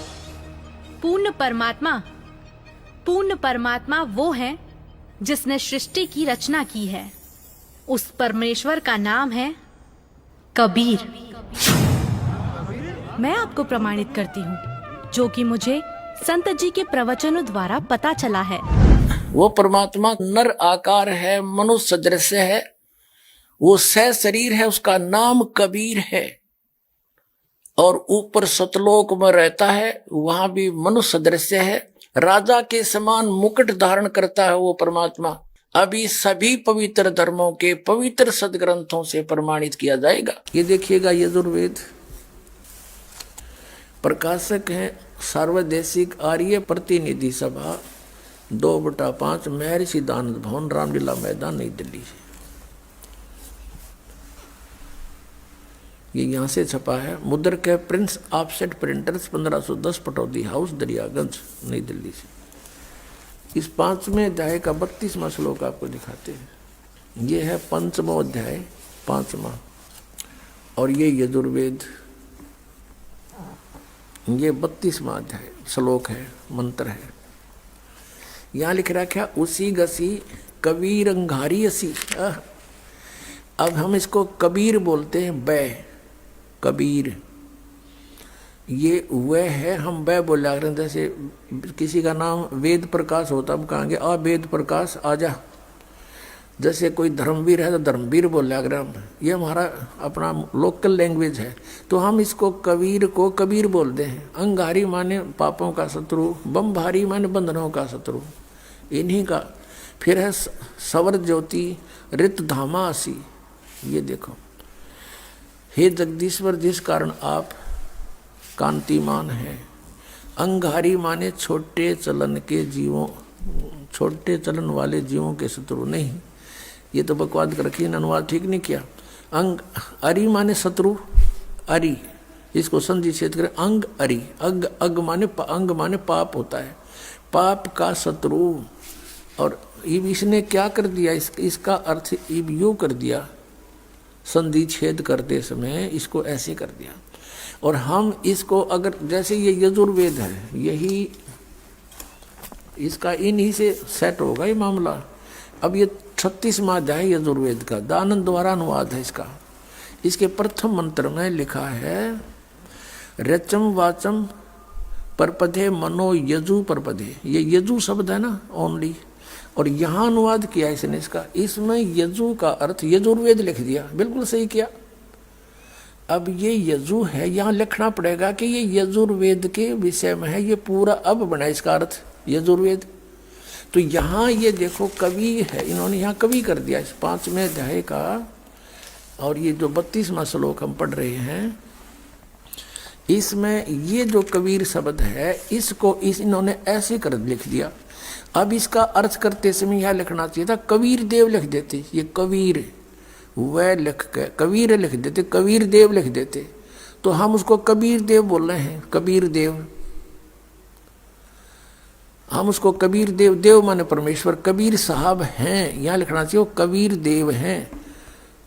पूर्ण परमात्मा वो है जिसने सृष्टि की रचना की है। उस परमेश्वर का नाम है कबीर। मैं आपको प्रमाणित करती हूँ, जो कि मुझे संत जी के प्रवचनों द्वारा पता चला है। वो परमात्मा नर आकार है, मनुष्य सदृश है, वो सह शरीर है, उसका नाम कबीर है। और ऊपर सतलोक में रहता है, वहां भी मनुष्य सदृश है, राजा के समान मुकुट धारण करता है वो परमात्मा। अभी सभी पवित्र धर्मों के पवित्र सदग्रंथों से प्रमाणित किया जाएगा। ये देखिएगा यजुर्वेद, प्रकाशक है सार्वदेशिक आर्य प्रतिनिधि सभा 2/5 महर्षि दानंद भवन, रामलीला मैदान, नई दिल्ली। ये यहाँ से छपा है। मुद्रक है Prince offset printers 1510 Pataudi house Daryaganj, नई दिल्ली से। इस 5वें अध्याय का 32वां श्लोक आपको दिखाते हैं। ये है 5वां अध्याय 5वां, और ये यजुर्वेद, ये 32वां अध्याय श्लोक है, मंत्र है। यहाँ लिख रखा उसी गसी कबीर अंगारी असी। अब हम इसको कबीर बोलते हैं, बै कबीर, ये वह है, हम वह बोला करें। जैसे किसी का नाम वेद प्रकाश होता, हम कहेंगे आ वेद प्रकाश आजा। जैसे कोई धर्मवीर है तो धर्मवीर बोला करें हम, ये हमारा अपना लोकल लैंग्वेज है। तो हम इसको कबीर को कबीर बोलते हैं। अंगारी माने पापों का शत्रु, बमभारी माने बंधनों का शत्रु, इन्हीं का। फिर है सवर ज्योति रित धामासी। ये देखो, हे जगदीश्वर जिस कारण आप कांतिमान है। अंगारी माने छोटे चलन के जीवों, छोटे चलन वाले जीवों के शत्रु नहीं, ये तो बकवाद कर रखी, अनुवाद ठीक नहीं किया। अंग अरि माने शत्रु, अरि इसको संधि छेद करें, अंग अरि, अग अग माने अंग माने पाप होता है, पाप का शत्रु। और इसने क्या कर दिया, इसका अर्थ यूं कर दिया, संधि छेद करते समय इसको ऐसे कर दिया। और हम इसको अगर जैसे ये यजुर्वेद है, यही इसका इन्हीं से सेट होगा ये मामला। अब ये 36वां अध्याय यजुर्वेद का दानंद द्वारा अनुवाद है इसका। इसके प्रथम मंत्र में लिखा है रचम वाचम परपदे मनो यजु परपदे। ये यजु शब्द है ना ओनली, और यहाँ अनुवाद किया इसने इसका। इसमें यजु का अर्थ यजुर्वेद लिख दिया, बिल्कुल सही किया। अब ये यजु है, यहाँ लिखना पड़ेगा कि ये यजुर्वेद के विषय में है, ये पूरा अब बना इसका अर्थ यजुर्वेद। तो यहाँ ये देखो कवि है, इन्होंने यहाँ कवि कर दिया इस 5वें अध्याय का। और ये जो 32वां श्लोक हम पढ़ रहे हैं, इसमें ये जो कबीर शब्द है, इसको इन्होंने ऐसे कर लिख दिया। अब इसका अर्थ करते समय यह लिखना चाहिए था कबीर देव लिख देते, ये कबीर वह लिख के कबीर लिख देते, कबीर देव लिख देते, तो हम उसको कबीर देव बोल रहे हैं, कबीर देव। हम उसको कबीर देव, देव माने परमेश्वर, कबीर साहब हैं, यहाँ लिखना चाहिए वो कबीर देव हैं।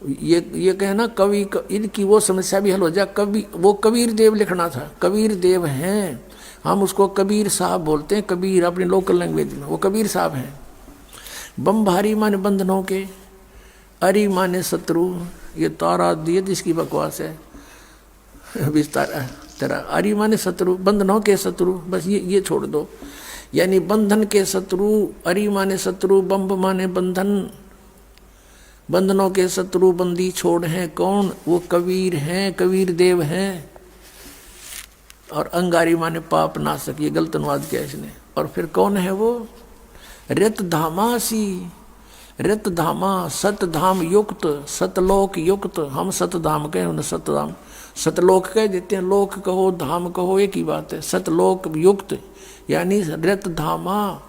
ये कहना कवि, इनकी वो समस्या भी हल हो जाए, कवि वो कबीर देव लिखना था, कबीर देव हैं। हम उसको कबीर साहब बोलते हैं, कबीर अपनी लोकल लैंग्वेज में, वो कबीर साहब हैं। बमभारी माने बंधनों के, अरि माने शत्रु, ये तारा दिए जिसकी बकवास है विस्तार तेरा। अरि माने शत्रु, बंधनों के शत्रु, बस ये छोड़ दो, यानी बंधन के शत्रु। अरि माने शत्रु, बम्ब माने बंधन, बंधनों के शत्रु बंदी छोड़ हैं कौन, वो कबीर हैं, कबीर देव हैं। और अंगारी माने पाप नाशक, ये गलत अनुवाद किया इसने। और फिर कौन है वो, रित धामासी, रित धामा, सतधाम युक्त, सतलोक युक्त। हम सतधाम कहें, उन्हें सतधाम, सतलोक कह देते हैं, लोक कहो धाम कहो एक ही बात है। सतलोक युक्त यानी रित धामा,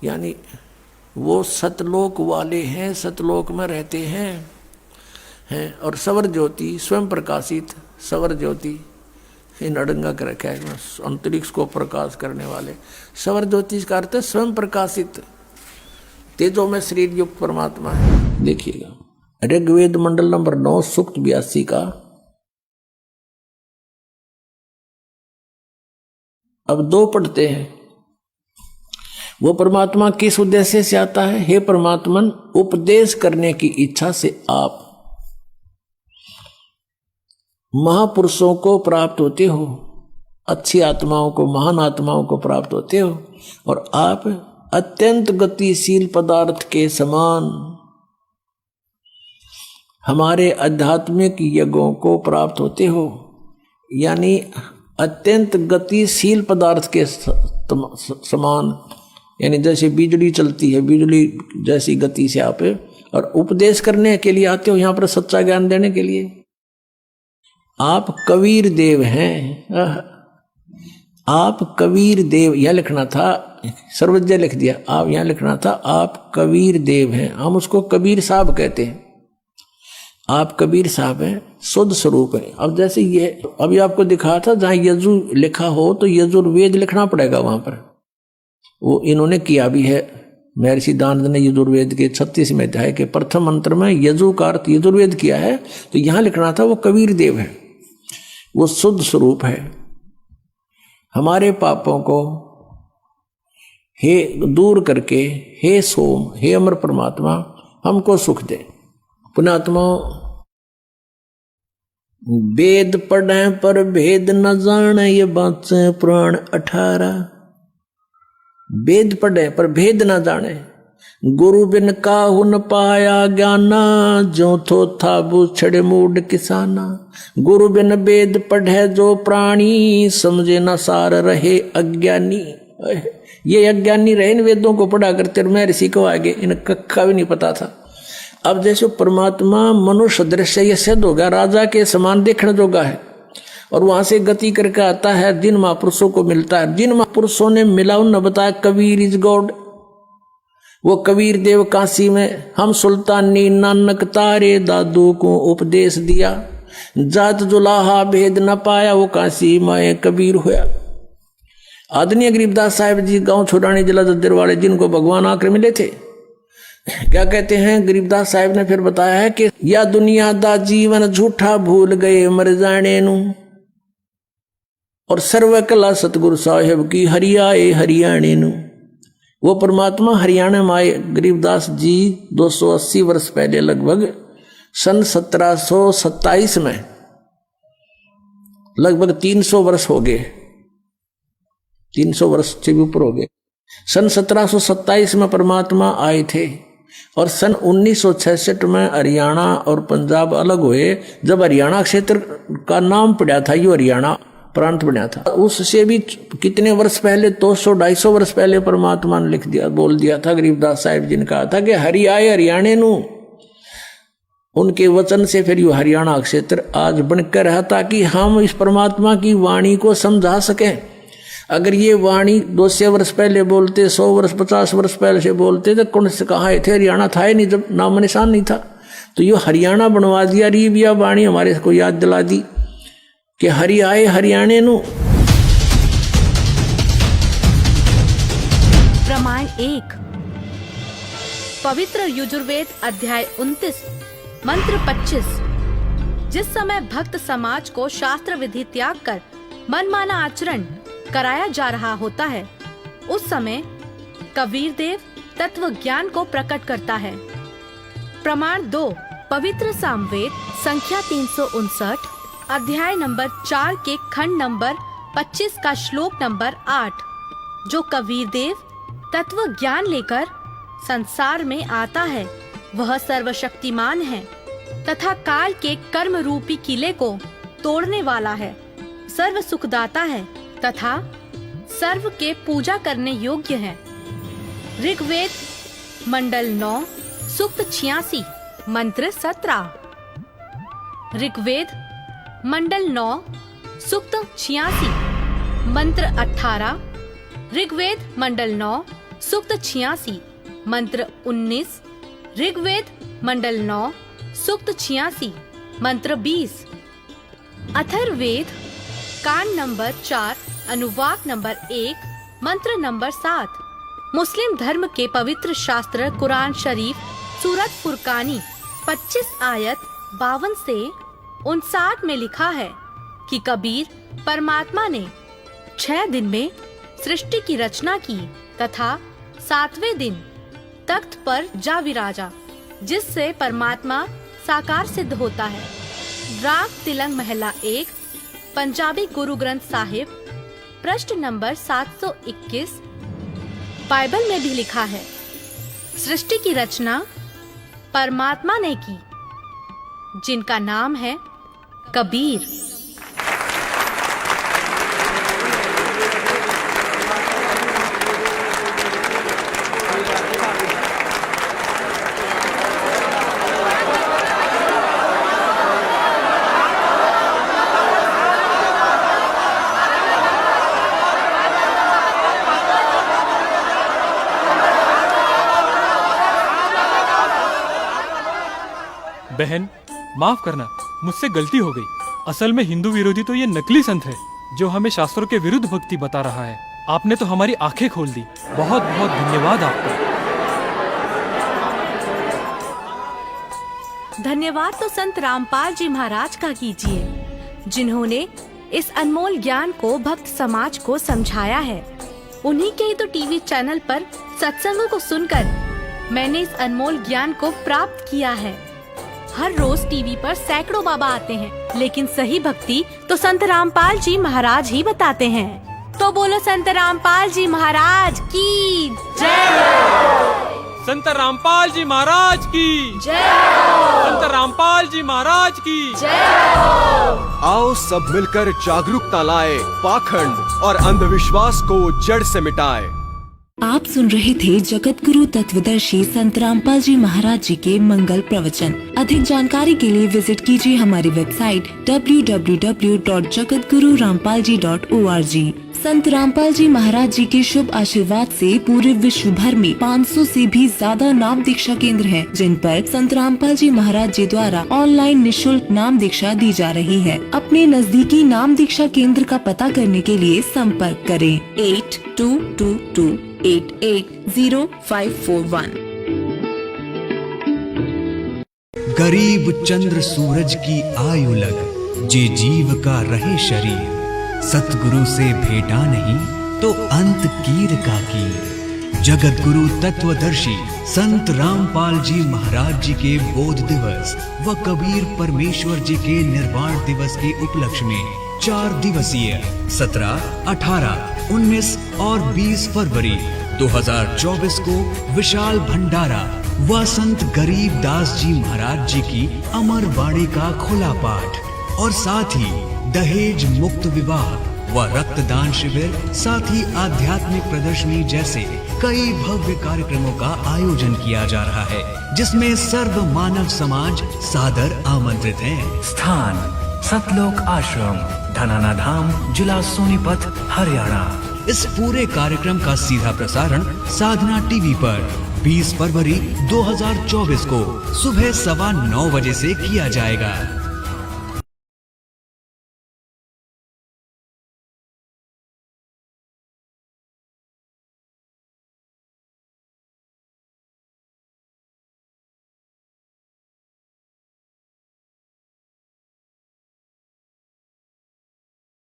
यानी वो सतलोक वाले हैं, सतलोक में रहते हैं। और सवर ज्योति स्वयं प्रकाशित, सवर ज्योति इन अड़ंगा कर रखा है, अंतरिक्ष को प्रकाश करने वाले। सवर ज्योति का अर्थ है स्वयं प्रकाशित, तेजो में शरीर युक्त परमात्मा है। देखिएगा ऋग्वेद मंडल नंबर 9 सूक्त 82 का। अब 2 पढ़ते हैं। वो परमात्मा किस उद्देश्य से आता है, हे परमात्मन उपदेश करने की इच्छा से आप महापुरुषों को प्राप्त होते हो, अच्छी आत्माओं को, महान आत्माओं को प्राप्त होते हो। और आप अत्यंत गतिशील पदार्थ के समान हमारे आध्यात्मिक यज्ञों को प्राप्त होते हो, यानी अत्यंत गतिशील पदार्थ के समान, यानी जैसे बिजली चलती है, बिजली जैसी गति से आप और उपदेश करने के लिए आते हो, यहाँ पर सच्चा ज्ञान देने के लिए। आप कबीर देव हैं, आप कबीर देव, यह लिखना था, सर्वज्ञ लिख दिया, आप यहाँ लिखना था आप कबीर देव हैं। हम उसको कबीर साहब कहते हैं, आप कबीर साहब हैं, शुद्ध स्वरूप है। अब जैसे ये अभी आपको दिखा था, जहाँ यजु लिखा हो तो यजुर्वेद लिखना पड़ेगा वहां पर, वो इन्होंने किया भी है। महर्षि दानंद ने यजुर्वेद के 36वें अध्याय के प्रथम मंत्र में यजु का अर्थ यजुर्वेद किया है, तो यहां लिखना था वो कबीर देव है, वो शुद्ध स्वरूप है। हमारे पापों को हे दूर करके हे सोम हे अमर परमात्मा हमको सुख दे। पुण्यात्मा, वेद पढ़े पर भेद न जाने ये बात से पुराण 18। वेद पढ़े पर भेद न जाने, गुरु बिन काहू न पाया ज्ञाना, जो थो था बूछड़े मूड किसाना। गुरु बिन वेद पढ़े जो प्राणी, समझे न सार रहे अज्ञानी। ये अज्ञानी रहे इन वेदों को पढ़ा करते, मैं ऋषि को आगे इन कक्का भी नहीं पता था। अब जैसे परमात्मा मनुष्य दृश्य ये सिद्ध होगा, राजा के समान देखने जोगा है, और वहां से गति करके आता है, जिन महापुरुषों को मिलता है। जिन महापुरुषों ने मिला उन्होंने बताया कबीर इज गॉड। वो कबीर देव काशी में हम सुल्तानी नानक तारे दादू को उपदेश दिया, जात जुलाहा भेद न पाया, वो काशी माए कबीर होया। आदरणीय गरीबदास साहिब जी गांव छोड़ानी जिला दद्दर वाले, जिनको भगवान आकर मिले थे, क्या कहते हैं गरीबदास साहिब ने फिर बताया है कि या दुनिया दा जीवन झूठा भूल गए मर जाने नू, और सर्व कला सतगुरु साहिब की हरियाए हरियाणे नू। वो परमात्मा हरियाणा में आए गरीबदास जी 280 वर्ष पहले, लगभग सन 1727 में, लगभग 300 वर्ष हो गए, 300 वर्ष से भी ऊपर हो गए। सन 1727 में परमात्मा आए थे, और सन 1966 में हरियाणा और पंजाब अलग हुए। जब हरियाणा क्षेत्र का नाम पड़ा था, यो हरियाणा प्रांत बना था, उससे भी कितने वर्ष पहले, 200-250 वर्ष पहले परमात्मा ने लिख दिया, बोल दिया था। गरीबदास साहिब जी ने कहा था कि हरि आए हरियाणे नू। उनके वचन से फिर यो हरियाणा क्षेत्र आज बनकर रहा, ताकि हम इस परमात्मा की वाणी को समझा सकें। अगर ये वाणी 200 वर्ष पहले बोलते, 100 वर्ष 50 वर्ष पहले से बोलते, तो कौन से कहा थे हरियाणा था ही नहीं, जब नाम निशान नहीं था। तो ये हरियाणा बनवा दिया, रीबिया वाणी हमारे को याद दिला दी कि हरि आए हरियाणे नू। प्रमाण 1। पवित्र यजुर्वेद अध्याय 29 मंत्र 25। जिस समय भक्त समाज को शास्त्र विधि त्याग कर मनमाना आचरण कराया जा रहा होता है, उस समय कबीर देव तत्व ज्ञान को प्रकट करता है। प्रमाण 2। पवित्र सामवेद संख्या 359 अध्याय नंबर 4 के खंड नंबर 25 का श्लोक नंबर 8, जो कबीर देव तत्व ज्ञान लेकर संसार में आता है, वह सर्वशक्तिमान है तथा काल के कर्म रूपी किले को तोड़ने वाला है, सर्व सुखदाता है तथा सर्व के पूजा करने योग्य है। ऋग्वेद मंडल 9 सूक्त 86 मंत्र 17। ऋग्वेद मंडल 9 सूक्त 86 मंत्र 18। ऋग्वेद मंडल 9 सूक्त 86 मंत्र 19। ऋग्वेद मंडल 9 सूक्त 86 मंत्र 20। अथर्ववेद कांड नंबर 4 अनुवाक नंबर 1 मंत्र नंबर 7। मुस्लिम धर्म के पवित्र शास्त्र कुरान शरीफ सूरत फुरकानी 25 आयत 52 से 59 में लिखा है कि कबीर परमात्मा ने 6 दिन में सृष्टि की रचना की तथा 7वें दिन तख्त पर जा विराजा, जिससे परमात्मा साकार सिद्ध होता है। राग तिलंग महला 1 पंजाबी गुरु ग्रंथ साहिब पृष्ठ नंबर 721। बाइबल में भी लिखा है, सृष्टि की रचना परमात्मा ने की, जिनका नाम है कबीर। बहन माफ करना, मुझसे गलती हो गई। असल में हिंदू विरोधी तो ये नकली संत है जो हमें शास्त्रों के विरुद्ध भक्ति बता रहा है। आपने तो हमारी आंखें खोल दी। बहुत बहुत धन्यवाद आपका। धन्यवाद तो संत रामपाल जी महाराज का कीजिए, जिन्होंने इस अनमोल ज्ञान को भक्त समाज को समझाया है। उन्हीं के ही तो टीवी चैनल पर सत्संगों को सुनकर मैंने इस अनमोल ज्ञान को प्राप्त किया है। हर रोज टीवी पर सैकड़ों बाबा आते हैं, लेकिन सही भक्ति तो संत रामपाल जी महाराज ही बताते हैं। तो बोलो संत रामपाल जी महाराज की जय। संत रामपाल जी महाराज की जय। संत रामपाल जी महाराज की जय। आओ सब मिलकर जागरूकता लाए, पाखंड और अंधविश्वास को जड़ से मिटाए। आप सुन रहे थे जगत गुरु तत्वदर्शी संत रामपाल जी महाराज जी के मंगल प्रवचन। अधिक जानकारी के लिए विजिट कीजिए हमारी वेबसाइट www.jagatgururampalji.org। संत रामपाल जी महाराज जी के शुभ आशीर्वाद से पूरे विश्व भर में 500 से भी ज्यादा नाम दीक्षा केंद्र हैं, जिन पर संत रामपाल जी महाराज जी द्वारा ऑनलाइन निशुल्क नाम दीक्षा दी जा रही है। अपने नजदीकी नाम दीक्षा केंद्र का पता करने के लिए संपर्क करें 8222880541। गरीब चंद्र सूरज की आयु लग, जे जीव का रहे शरीर, सतगुरु से भेटा नहीं तो अंत कीर का कीर। जगत गुरु तत्वदर्शी संत रामपाल जी महाराज जी के बोध दिवस व कबीर परमेश्वर जी के निर्वाण दिवस के उपलक्ष्य में 4 दिवसीय 17, 18, 19 और 20 फरवरी 2024 को विशाल भंडारा व संत गरीब दास जी महाराज जी की अमर वाणी का खुला पाठ और साथ ही दहेज मुक्त विवाह व रक्तदान शिविर, साथ ही आध्यात्मिक प्रदर्शनी जैसे कई भव्य कार्यक्रमों का आयोजन किया जा रहा है, जिसमें सर्व मानव समाज सादर आमंत्रित है। स्थान सतलोक आश्रम, धनाना धाम, जिला सोनीपत, हरियाणा। इस पूरे कार्यक्रम का सीधा प्रसारण साधना टीवी पर 20 फरवरी 2024 को सुबह 9:15 बजे से किया जाएगा।